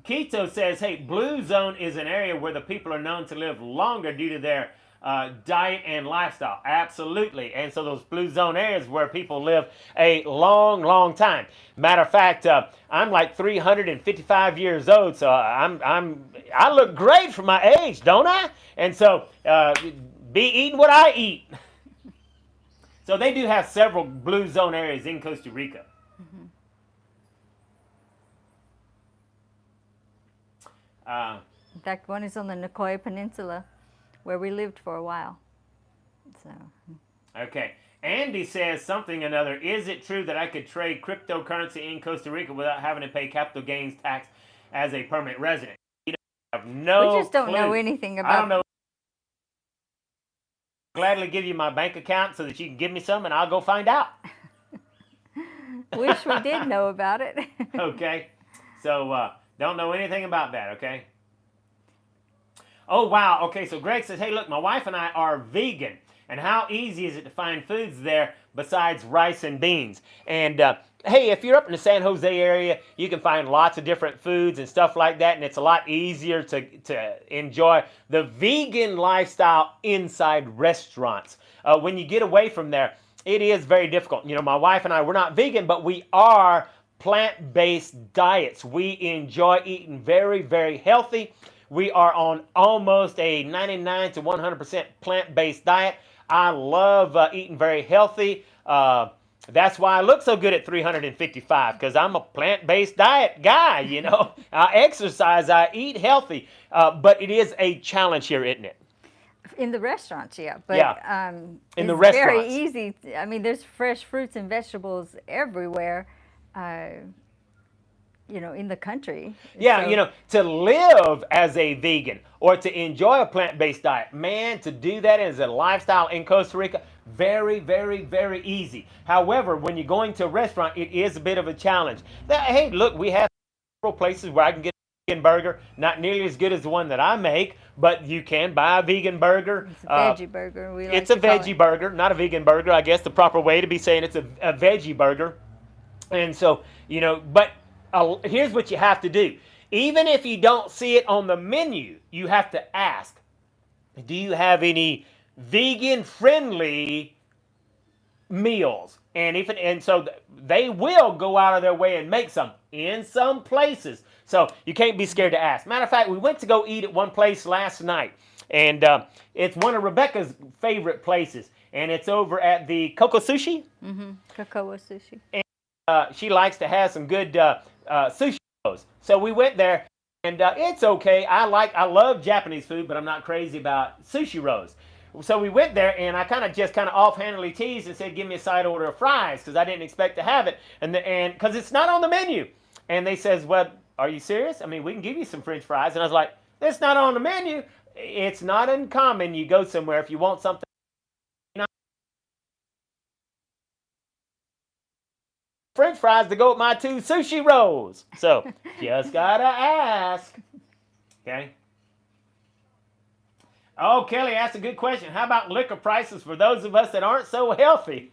Quito says, hey, Blue Zone is an area where the people are known to live longer due to their diet and lifestyle. Absolutely. And so those blue zone areas where people live a long, long time. Matter of fact, I'm like 355 years old, so I look great for my age, don't I? And so be eating what I eat. So they do have several blue zone areas in Costa Rica. In fact, one is on the Nicoya Peninsula, where we lived for a while. So. Okay. Andy says something or another. Is it true that I could trade cryptocurrency in Costa Rica without having to pay capital gains tax as a permanent resident? We have no We just don't clue. know anything about. I don't know. Gladly give you my bank account so that you can give me some, and I'll go find out. Wish we did know about it. Okay. So don't know anything about that. Okay. Oh, wow. Okay, so Greg says, hey, look, my wife and I are vegan. And how easy is it to find foods there besides rice and beans? And, hey, if you're up in the San Jose area, you can find lots of different foods and stuff like that. And it's a lot easier to enjoy the vegan lifestyle inside restaurants. When you get away from there, it is very difficult. You know, my wife and I, we're not vegan, but we are plant-based diets. We enjoy eating very, very healthy. We are on almost a 99 to 100% plant-based diet. I love eating very healthy. That's why I look so good at 355, because I'm a plant-based diet guy, you know. I exercise, I eat healthy. But it is a challenge here, isn't it? In the restaurants, yeah. But Yeah. In the it's restaurants. very easy. I mean, there's fresh fruits and vegetables everywhere. You know, in the country. Yeah, So- you know, to live as a vegan or to enjoy a plant-based diet, man, to do that as a lifestyle in Costa Rica, very, very, very easy. However, when you're going to a restaurant, it is a bit of a challenge. Now, hey, look, we have several places where I can get a vegan burger, not nearly as good as the one that I make, but you can buy a vegan burger. It's a veggie burger. We like It's a to call veggie it. burger, not a vegan burger. I guess the proper way to be saying it's a veggie burger. And so, you know, but here's what you have to do. Even if you don't see it on the menu, you have to ask, do you have any vegan-friendly meals? And so they will go out of their way and make some in some places. So you can't be scared to ask. Matter of fact, we went to go eat at one place last night. And it's one of Rebecca's favorite places. And it's over at the Coco Sushi. Mm-hmm. Cocoa sushi. She likes to have some good sushi rolls. So we went there, and it's okay. I love Japanese food, but I'm not crazy about sushi rolls. So we went there, and I kind of offhandedly teased and said, "Give me a side order of fries," because I didn't expect to have it, and because it's not on the menu. And they says, "Well, are you serious? I mean, we can give you some French fries." And I was like, "It's not on the menu." It's not uncommon. You go somewhere if you want something. French fries to go with my 2 sushi rolls. So, just gotta ask. Okay. Oh, Kelly asked a good question. How about liquor prices for those of us that aren't so healthy?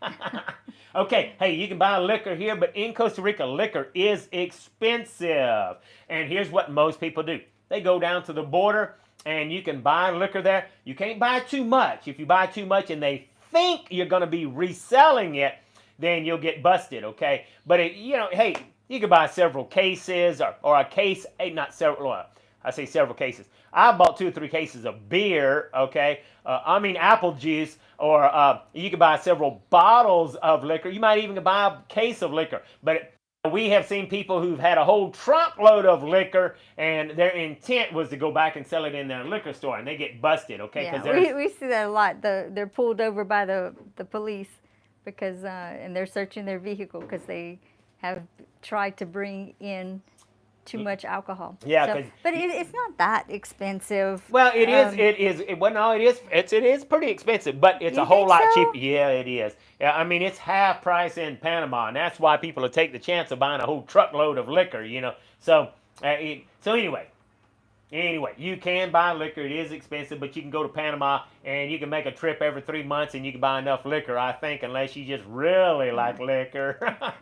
Okay, hey, you can buy liquor here, but in Costa Rica, liquor is expensive. And here's what most people do. They go down to the border, and you can buy liquor there. You can't buy too much. If you buy too much and they think you're going to be reselling it, then you'll get busted, okay? But, hey, you can buy several cases or a case, not several, I say several cases. I bought 2 or 3 cases of beer, okay? Apple juice, or you can buy several bottles of liquor. You might even buy a case of liquor. But we have seen people who've had a whole trunk load of liquor, and their intent was to go back and sell it in their liquor store, and they get busted, okay? Yeah, we see that a lot. They're pulled over by the police because and they're searching their vehicle because they have tried to bring in too much alcohol. Yeah, so, but it's not that expensive. Well, it is. It is pretty expensive, but it's a whole lot so? cheaper. Yeah, it is. Yeah, I mean, it's half price in Panama, and that's why people will take the chance of buying a whole truckload of liquor. You know, so anyway, you can buy liquor. It is expensive, but you can go to Panama and you can make a trip every 3 months and you can buy enough liquor, I think, unless you just really like liquor.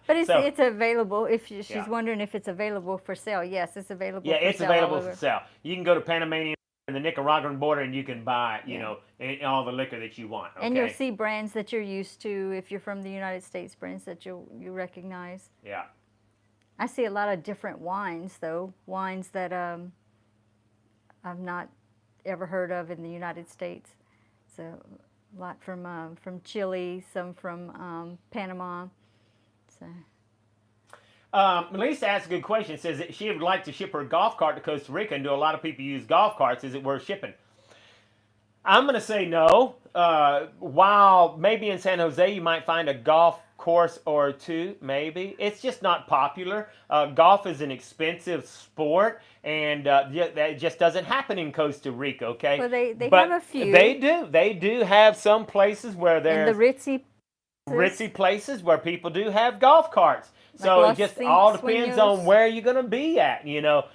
But it's available. If she's Yeah. wondering if it's available for sale, yes, it's available. Yeah, for it's sale available all for over. sale. You can go to Panamanian the Nicaraguan border, and you can buy, you Yeah. know, all the liquor that you want. Okay? And you'll see brands that you're used to if you're from the United States, brands that you recognize. Yeah. I see a lot of different wines, though, wines that I've not ever heard of in the United States. So a lot from Chile, some from Panama. So Melissa asked a good question. Says that she would like to ship her golf cart to Costa Rica, and do a lot of people use golf carts? Is it worth shipping? I'm going to say no. While maybe in San Jose you might find a golf course or two, maybe. It's just not popular. Golf is an expensive sport, and that just doesn't happen in Costa Rica, okay? Well, they But have a few. They do. They do have some places where in there's the ritzy places where people do have golf carts. So Los it just all depends on Sueños. where you're going to be at, you know.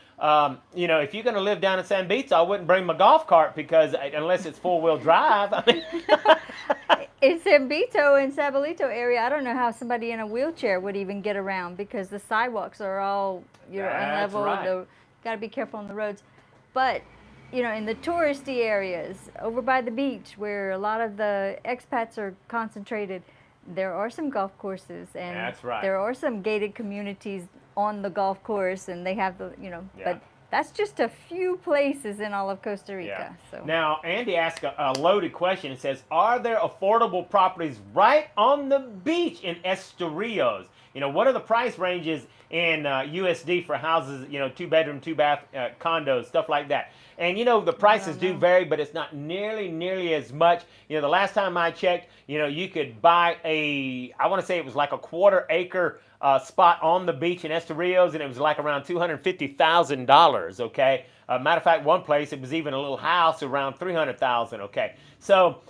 If you're going to live down in San Vito, I wouldn't bring my golf cart because unless it's four-wheel drive. I mean, In San Vito and Sabalito area, I don't know how somebody in a wheelchair would even get around because the sidewalks are all That's unleveled. right. Got to be careful on the roads. But in the touristy areas over by the beach where a lot of the expats are concentrated, there are some golf courses, and That's right. there are some gated communities on the golf course, and they have Yeah. but that's just a few places in all of Costa Rica. Yeah. So Now, Andy asked a loaded question. It says, are there affordable properties right on the beach in Estorils? What are the price ranges in USD for houses, 2-bedroom, 2-bath condos, stuff like that? And, the prices do vary, but it's not nearly as much. The last time I checked, you could buy I want to say it was like a quarter-acre spot on the beach in Estorils, and it was like around $250,000, okay? Matter of fact, one place, it was even a little house around $300,000, okay? So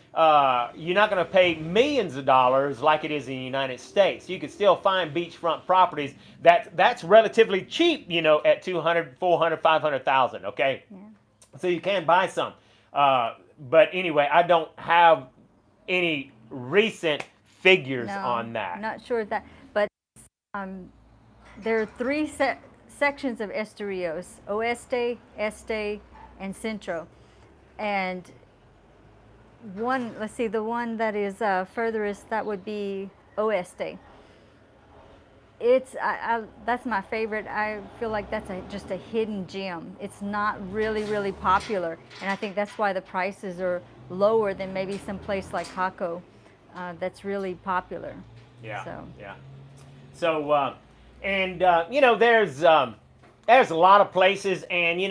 you're not going to pay millions of dollars like it is in the United States. You can still find beachfront properties that's relatively cheap, at $200,000, $400,000, $500,000, okay? yeah. So you can buy some. But anyway, I don't have any recent figures on that. Not sure of that, but there are three sections of Estorils: Oeste, Este, and Centro. And the one that is furthest, that would be Oeste. That's my favorite. I feel like that's just a hidden gem. It's not really popular, and I think that's why the prices are lower than maybe some place like Jaco that's really popular. Yeah. So. Yeah. So there's a lot of places, and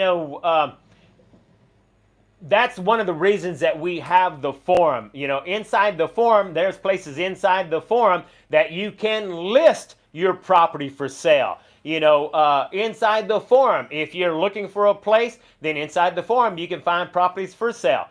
that's one of the reasons that we have the forum. Inside the forum, there's places inside the forum that you can list your property for sale. Inside the forum, if you're looking for a place, then inside the forum you can find properties for sale.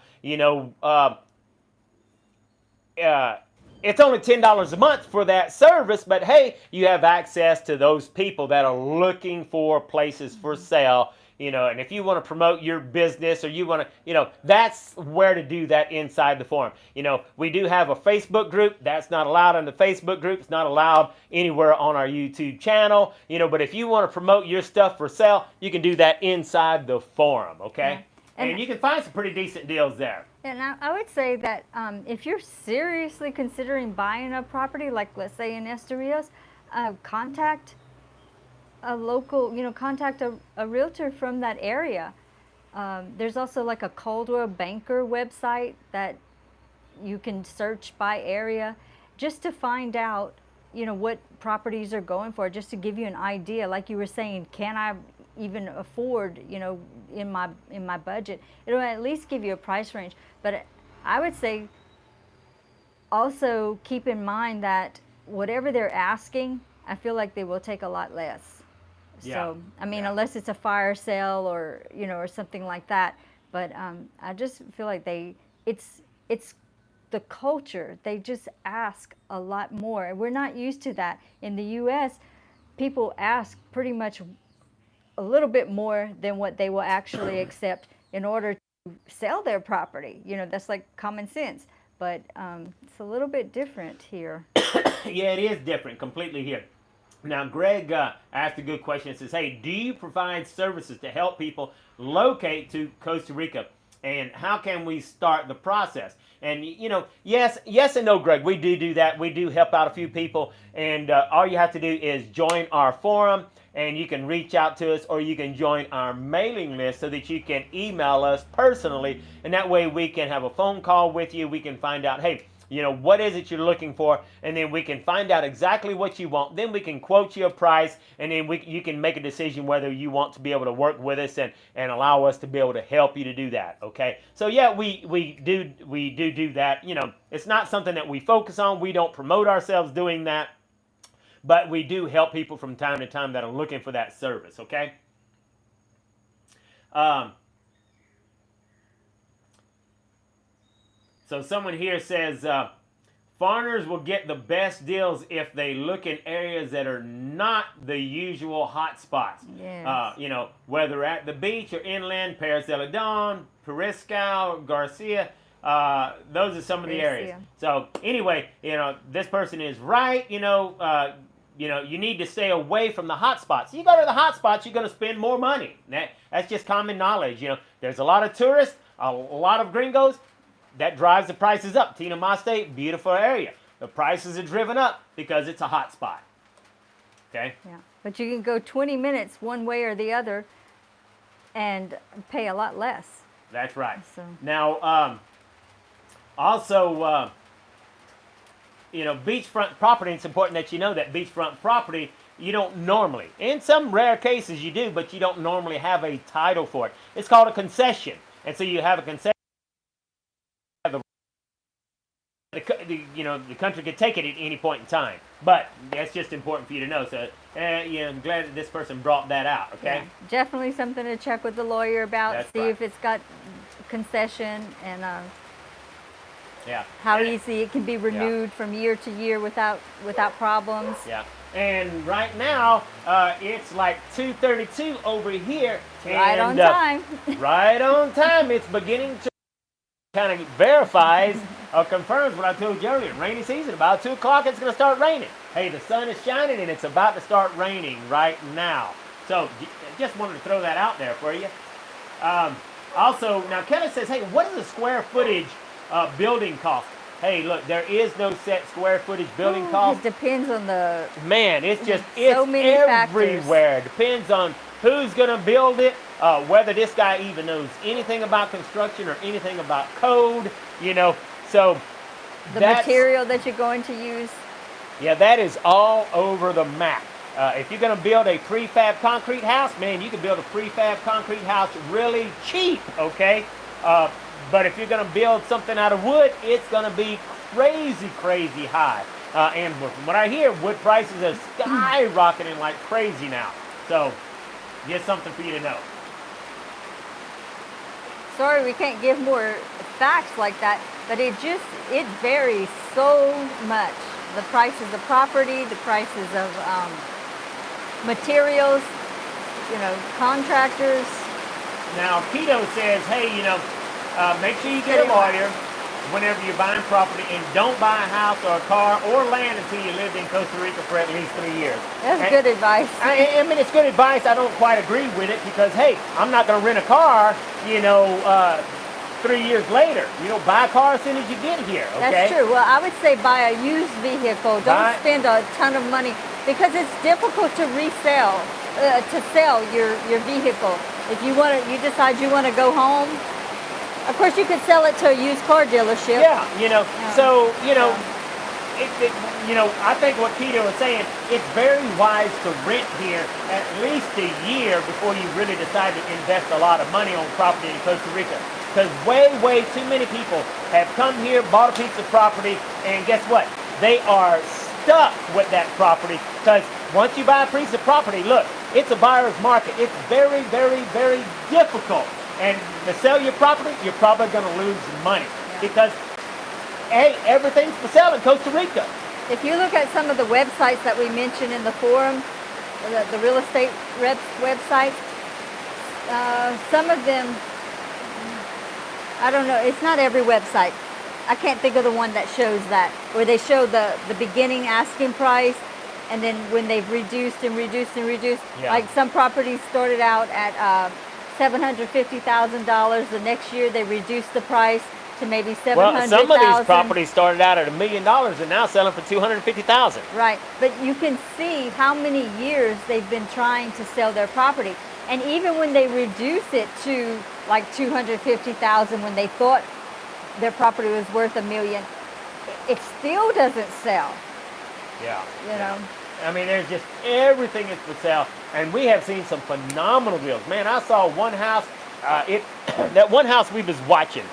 It's only $10 a month for that service, but hey, you have access to those people that are looking for places for sale. And if you want to promote your business, or you want to, that's where to do that inside the forum. We do have a Facebook group. That's not allowed on the Facebook group. It's not allowed anywhere on our YouTube channel. But if you want to promote your stuff for sale, you can do that inside the forum, okay? Yeah. And you can find some pretty decent deals there. And I would say that if you're seriously considering buying a property, like let's say in Estorils, contact a local, contact a realtor from that area. There's also like a Coldwell Banker website that you can search by area just to find out, what properties are going for, just to give you an idea. Like you were saying, can I even afford, in my budget? It'll at least give you a price range. But I would say also keep in mind that whatever they're asking, I feel like they will take a lot less. Yeah. So, I mean, Yeah. unless it's a fire sale or, or something like that. But I just feel like it's the culture. They just ask a lot more. We're not used to that. In the U.S., people ask pretty much a little bit more than what they will actually accept in order to sell their property. That's like common sense. But it's a little bit different here. Yeah, it is different completely here. Now, Greg asked a good question. It says, hey, do you provide services to help people locate to Costa Rica? and how can we start the process? And yes and no, Greg. We do that. We do help out a few people, and all you have to do is join our forum, and you can reach out to us, or you can join our mailing list so that you can email us personally, and that way we can have a phone call with you. We can find out, hey, what is it you're looking for, and then we can find out exactly what you want. Then we can quote you a price, and then you can make a decision whether you want to be able to work with us and allow us to be able to help you to do that. Okay, so yeah, we do that. It's not something that we focus on. We don't promote ourselves doing that, but we do help people from time to time that are looking for that service. Okay. So someone here says, foreigners will get the best deals if they look in areas that are not the usual hot spots. Yes. Whether at the beach or inland, Paris de la Dawn, Periscal, Garcia, those are some of the areas. So anyway, this person is right. You need to stay away from the hot spots. You go to the hot spots, you're going to spend more money. That's just common knowledge. There's a lot of tourists, a lot of gringos. That drives the prices up. Tinamaste, beautiful area. The prices are driven up because it's a hot spot. Okay? Yeah, but you can go 20 minutes one way or the other and pay a lot less. That's right. So. Now, also, beachfront property, it's important that you know that beachfront property, you don't normally, in some rare cases you do, but you don't normally have a title for it. It's called a concession. And so you have a concession. The country could take it at any point in time, but that's just important for you to know. So, I'm glad that this person brought that out. Okay, yeah, definitely something to check with the lawyer about. That's see right. if it's got concession and yeah, how easy it can be renewed from year to year without problems. Yeah, and right now it's like 2:32 over here. Right on time. Right on time. It's beginning to kind of verifies or confirms what I told you earlier. Rainy season, about 2 o'clock, it's going to start raining. Hey, the sun is shining and it's about to start raining right now. So just wanted to throw that out there for you. Also, now Kelly says, hey, what is the square footage building cost? Hey, look, there is no set square footage building cost. It depends on the... Man, it's so many everywhere. factors. Depends on who's going to build it, whether this guy even knows anything about construction or anything about code, So the material that you're going to use. Yeah, that is all over the map. If you're going to build a prefab concrete house, man, you can build a prefab concrete house really cheap, okay? But if you're going to build something out of wood, it's going to be crazy high. And from what I hear, wood prices are skyrocketing like crazy now. So, just something for you to know. Sorry, we can't give more facts like that, but it varies so much. The prices of property, the prices of materials, contractors. Now, Keto says, hey, make sure you get a lawyer whenever you're buying property, and don't buy a house or a car or land until you lived in Costa Rica for at least 3 years. That's good advice. I mean, it's good advice. I don't quite agree with it because, hey, I'm not going to rent a car, 3 years later. Buy a car as soon as you get here, okay? That's true. Well, I would say buy a used vehicle. Don't spend a ton of money because it's difficult to resell, to sell your vehicle. If you decide you want to go home, of course you could sell it to a used car dealership. Yeah, so, I think what Keto is saying, it's very wise to rent here at least a year before you really decide to invest a lot of money on property in Costa Rica. Because way too many people have come here, bought a piece of property, and guess what? They are stuck with that property because once you buy a piece of property, look, it's a buyer's market. It's very difficult. And to sell your property, you're probably going to lose money because, hey, everything's for sale in Costa Rica. If you look at some of the websites that we mentioned in the forum, the real estate websites, some of them, I don't know, it's not every website. I can't think of the one that shows that, where they show the beginning asking price, and then when they've reduced. Yeah. Like some properties started out at $750,000. The next year they reduced the price to maybe $700,000. Well, some of these properties started out at $1 million and now selling for $250,000. Right, but you can see how many years they've been trying to sell their property. And even when they reduce it to like $250,000 when they thought their property was worth $1 million, it still doesn't sell. Yeah. You know. I mean, there's just everything is for sale, and we have seen some phenomenal deals. Man, I saw one house. That one house we was watching,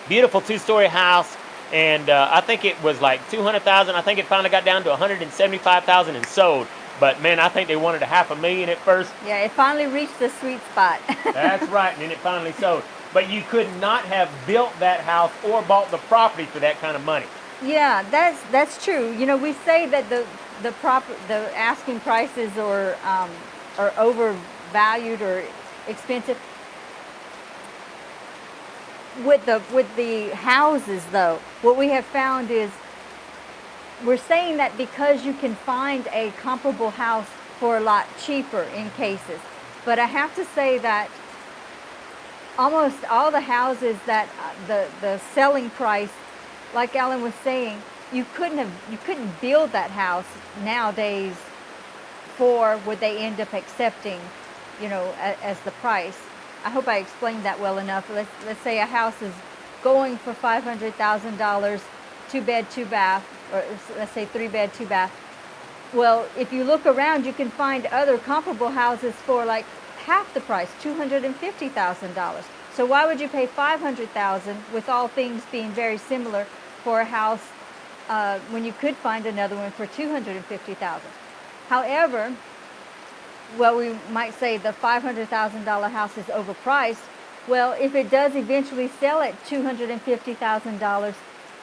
beautiful 2-story house, and I think it was like $200,000. I think it finally got down to $175,000 and sold. But man, I think they wanted $500,000 at first. Yeah, it finally reached the sweet spot. That's right, and then it finally sold. But you could not have built that house or bought the property for that kind of money. Yeah, that's true. You know, we say that the asking prices are overvalued or expensive. With the houses, though, what we have found is we're saying that because you can find a comparable house for a lot cheaper in cases. But I have to say that almost all the houses that the selling price, like Alan was saying, you couldn't build that house nowadays for what they end up accepting, you know, as the price. I hope I explained that well enough. Let's say a house is going for $500,000, 2-bed, 2-bath, or let's say 3-bed, 2-bath. Well, if you look around, you can find other comparable houses for like half the price, $250,000. So why would you pay $500,000 with all things being very similar for a house when you could find another one for $250,000? However, well, we might say the $500,000 house is overpriced. Well, if it does eventually sell at $250,000,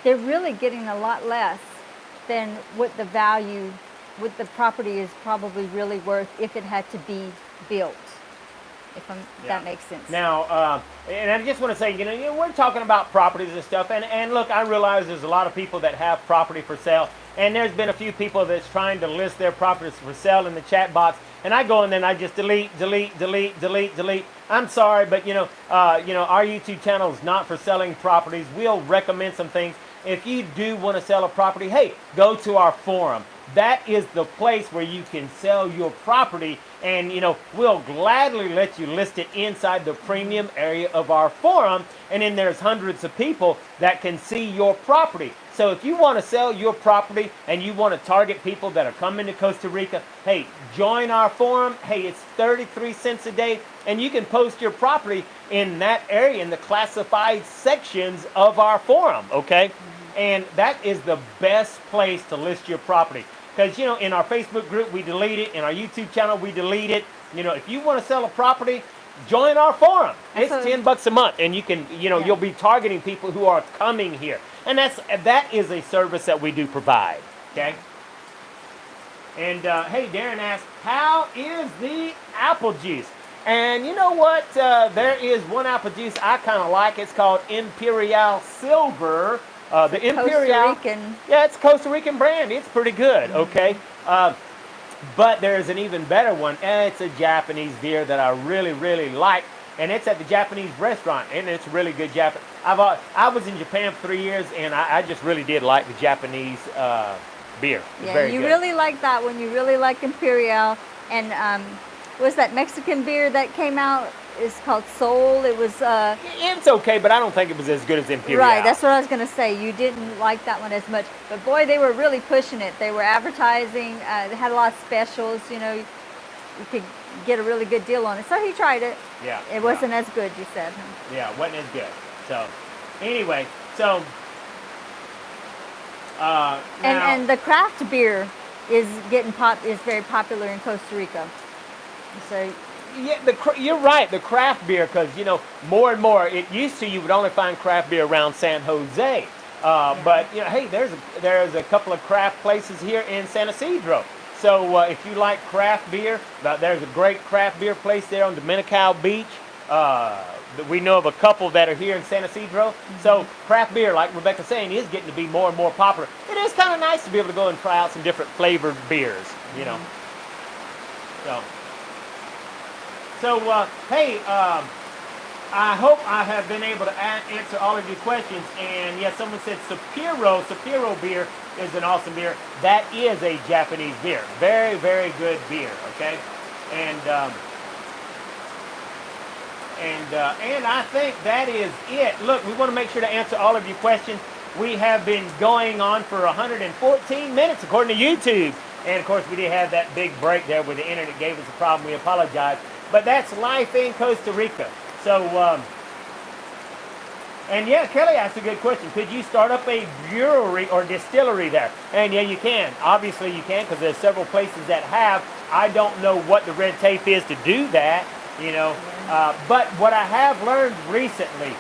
they're really getting a lot less than what the property is probably really worth if it had to be built. That makes sense. Now, and I just want to say, you know, we're talking about properties and stuff, and look, I realize there's a lot of people that have property for sale, and there's been a few people that's trying to list their properties for sale in the chat box, and I go in there and I just delete. I'm sorry, but you know, our YouTube channel is not for selling properties. We'll recommend some things. If you do want to sell a property, hey, go to our forum. That is the place where you can sell your property, and you know, we'll gladly let you list it inside the premium area of our forum, and then there's hundreds of people that can see your property. So if you want to sell your property and you want to target people that are coming to Costa Rica, hey, join our forum. Hey, it's 33 cents a day, and you can post your property in that area in the classified sections of our forum, okay? And that is the best place to list your property. Because, you know, in our Facebook group, we delete it. In our YouTube channel, we delete it. You know, if you want to sell a property, join our forum. It's $10 a month, and you can, you know, you'll be targeting people who are coming here. And that is a service that we do provide, okay? And, hey, Darren asked, how is the apple juice? And you know what? There is one apple juice I kind of like. It's called Imperial Silver. The Imperial, Costa Rican. Yeah, it's a Costa Rican brand. It's pretty good, okay? But there's an even better one, and it's a Japanese beer that I really, really like, and it's at the Japanese restaurant, and it's really good Japanese. I was in Japan for 3 years, and I just really did like the Japanese beer. Yeah, you really like that one. You really like Imperial, and was that Mexican beer that came out? It's called Sol. It was. It's okay, but I don't think it was as good as Imperial. Right, that's what I was going to say. You didn't like that one as much, but boy, they were really pushing it. They were advertising. They had a lot of specials. You know, you could get a really good deal on it. So he tried it. Yeah. It wasn't as good, you said. Huh? Yeah, it wasn't as good. So, anyway, so. And the craft beer is is very popular in Costa Rica. So. Yeah, you're right, the craft beer, because, you know, more and more, it used to, you would only find craft beer around San Jose. But, you know, hey, there's a couple of craft places here in San Isidro. So if you like craft beer, there's a great craft beer place there on Dominical Beach. We know of a couple that are here in San Isidro. Mm-hmm. So craft beer, like Rebecca's saying, is getting to be more and more popular. It is kind of nice to be able to go and try out some different flavored beers, you know. So. So, hey, I hope I have been able to answer all of your questions. And yes, someone said Sapporo beer is an awesome beer. That is a Japanese beer. Very, very good beer. Okay, and and I think that is it. Look, we want to make sure to answer all of your questions. We have been going on for 114 minutes according to YouTube. And of course, we did have that big break there where the internet gave us a problem. We apologize. But that's life in Costa Rica. So, and yeah, Kelly asked a good question. Could you start up a brewery or distillery there? And yeah, you can. Obviously, you can because there's several places that have. I don't know what the red tape is to do that, you know. But what I have learned recently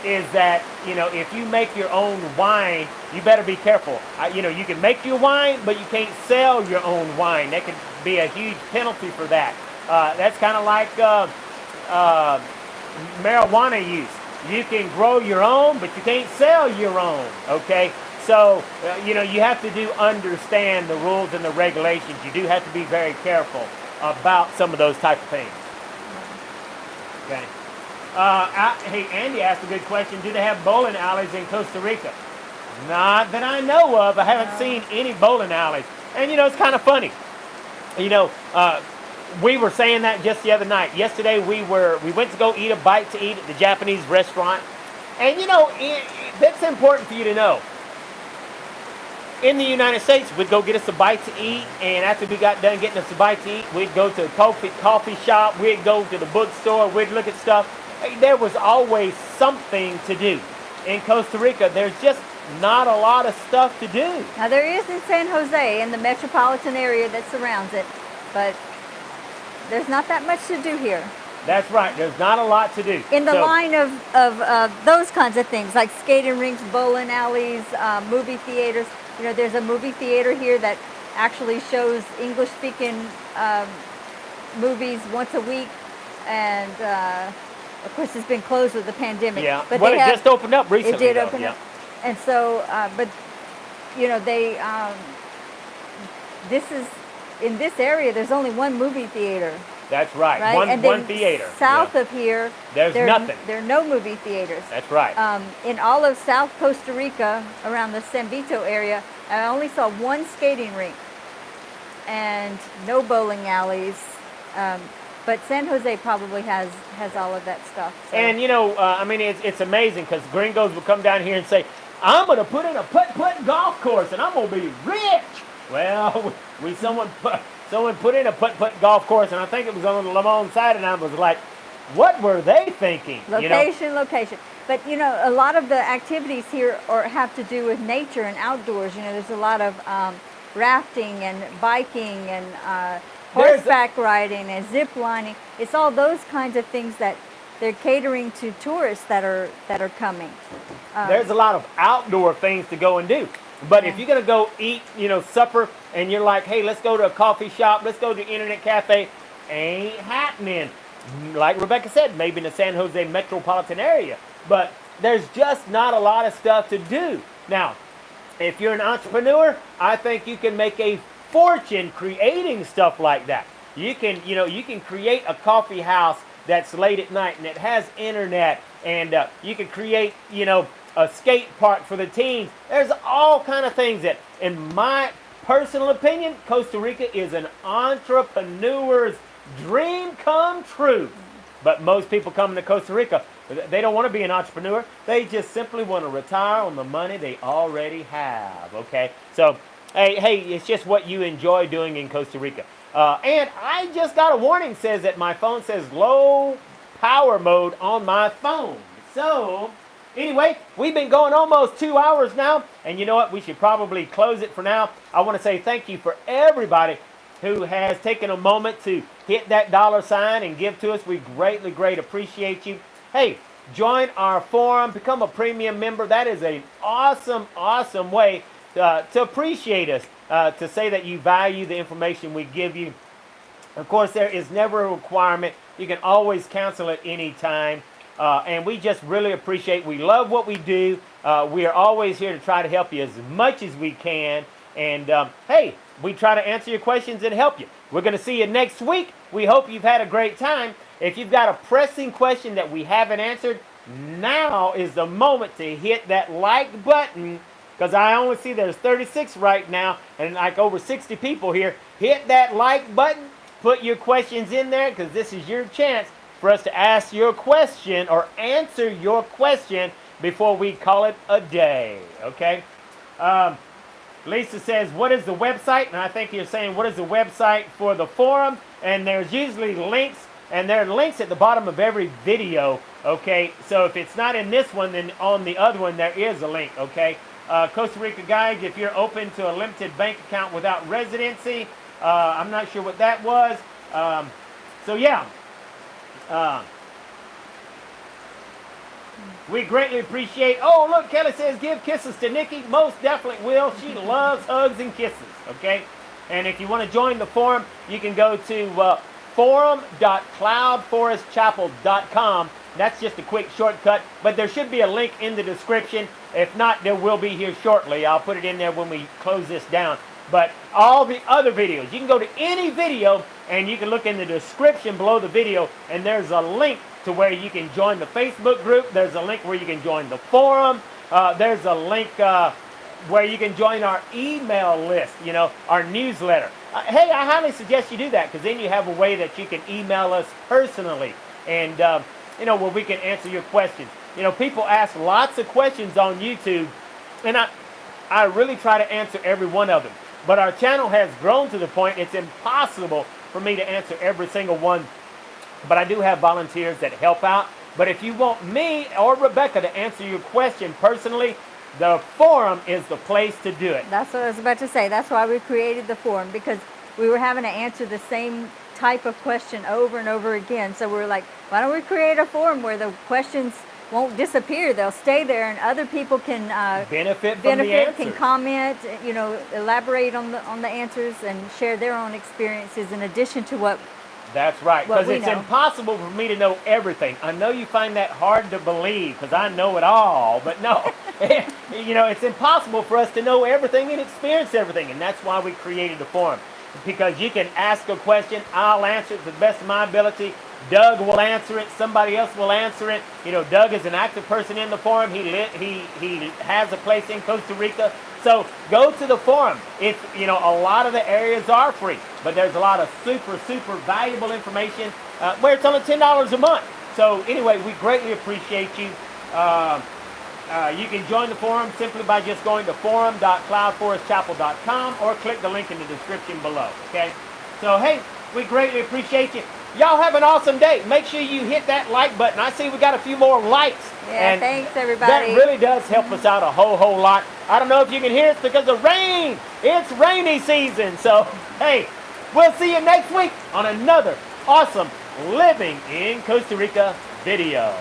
is that, you know, if you make your own wine, you better be careful. You know, you can make your wine, but you can't sell your own wine. That could be a huge penalty for that. That's kind of like marijuana use. You can grow your own, but you can't sell your own, okay? So, you know, you have to understand the rules and the regulations. You do have to be very careful about some of those type of things. Okay. Hey, Andy asked a good question. Do they have bowling alleys in Costa Rica? Not that I know of. I haven't seen any bowling alleys. And, you know, it's kind of funny. You know, we were saying that just the other night. Yesterday, we went to go eat a bite to eat at the Japanese restaurant. And, you know, that's important for you to know. In the United States, we'd go get us a bite to eat, and after we got done getting us a bite to eat, we'd go to a coffee shop, we'd go to the bookstore, we'd look at stuff. There was always something to do. In Costa Rica, there's just not a lot of stuff to do. Now there is in San Jose, in the metropolitan area that surrounds it, but there's not that much to do here. That's right. There's not a lot to do. In the line of those kinds of things, like skating rinks, bowling alleys, movie theaters. You know, there's a movie theater here that actually shows English-speaking movies once a week, and of course, it's been closed with the pandemic. Yeah, but well, it just opened up recently. It did open up, and so, but you know, they this is in this area. There's only one movie theater. That's right. Right? One theater. South of here, there's nothing. There are no movie theaters. That's right. In all of South Costa Rica, around the San Vito area, I only saw one skating rink and no bowling alleys. But San Jose probably has all of that stuff. So. And you know, I mean, it's amazing because gringos will come down here and say, "I'm going to put in a putt-putt golf course and I'm going to be rich." Well, someone put in a putt-putt golf course, and I think it was on the Limon side, and I was like, what were they thinking? Location. But, you know, a lot of the activities here have to do with nature and outdoors. You know, there's a lot of rafting and biking and horseback riding and zip lining. It's all those kinds of things that they're catering to tourists that are coming. There's a lot of outdoor things to go and do. But if you're going to go eat, you know, supper, and you're like, hey, let's go to a coffee shop, let's go to an internet cafe, ain't happening. Like Rebecca said, maybe in the San Jose metropolitan area. But there's just not a lot of stuff to do. Now, if you're an entrepreneur, I think you can make a fortune creating stuff like that. You can create a coffee house that's late at night and it has internet, and you can create, you know, a skate park for the teens. There's all kind of things that, in my personal opinion, Costa Rica is an entrepreneur's dream come true. But most people coming to Costa Rica, they don't want to be an entrepreneur. They just simply want to retire on the money they already have. Okay, so hey, it's just what you enjoy doing in Costa Rica. And I just got a warning, says that my phone says low power mode on my phone. So anyway, we've been going almost 2 hours now, and you know what? We should probably close it for now. I want to say thank you for everybody who has taken a moment to hit that $sign and give to us. We greatly appreciate you. Hey, join our forum, become a premium member. That is an awesome way to appreciate us, to say that you value the information we give you. Of course, there is never a requirement. You can always cancel at any time. And we just really appreciate, we love what we do. We are always here to try to help you as much as we can. And hey, we try to answer your questions and help you. We're going to see you next week. We hope you've had a great time. If you've got a pressing question that we haven't answered, now is the moment to hit that like button, because I only see there's 36 right now and like over 60 people here. Hit that like button, put your questions in there, because this is your chance for us to ask your question or answer your question before we call it a day, okay? Lisa says, what is the website? And I think you're saying, what is the website for the forum? And there's usually links, and there are links at the bottom of every video, okay? So if it's not in this one, then on the other one, there is a link, okay? Costa Rica Guide, if you're open to a limited bank account without residency, I'm not sure what that was. So yeah. We greatly appreciate. Oh, look, Kelly says, give kisses to Nikki. Most definitely will. She loves hugs and kisses, okay? And if you want to join the forum, you can go to forum.cloudforestchapel.com. That's just a quick shortcut, but there should be a link in the description. If not, there will be here shortly. I'll put it in there when we close this down. But all the other videos, you can go to any video and you can look in the description below the video, and there's a link to where you can join the Facebook group. There's a link where you can join the forum. There's a link where you can join our email list, you know, our newsletter. Hey, I highly suggest you do that, because then you have a way that you can email us personally, and you know, where we can answer your questions. You know, people ask lots of questions on YouTube, and I really try to answer every one of them. But our channel has grown to the point it's impossible for me to answer every single one. But I do have volunteers that help out. But if you want me or Rebecca to answer your question personally, the forum is the place to do it. That's what I was about to say. That's why we created the forum, because we were having to answer the same type of question over and over again. So we were like, why don't we create a forum where the questions won't disappear? They'll stay there, and other people can benefit from the answers. Can comment, you know, elaborate on the answers and share their own experiences in addition to what. That's right, because it's know. impossible for me to know everything. I know you find that hard to believe, because I know it all, but no. You know, it's impossible for us to know everything and experience everything, and that's why we created the forum. Because you can ask a question, I'll answer it to the best of my ability. Doug will answer it. Somebody else will answer it. You know, Doug is an active person in the forum. He has a place in Costa Rica. So go to the forum. It's, you know, a lot of the areas are free, but there's a lot of super valuable information where it's only $10 a month. So anyway, we greatly appreciate you. You can join the forum simply by just going to forum.cloudforestchapel.com or click the link in the description below. Okay? So hey, we greatly appreciate you. Y'all have an awesome day. Make sure you hit that like button. I see we got a few more likes. Yeah, and thanks everybody. That really does help us out a whole lot. I don't know if you can hear it because of rain. It's rainy season. So, hey, we'll see you next week on another awesome Living in Costa Rica video.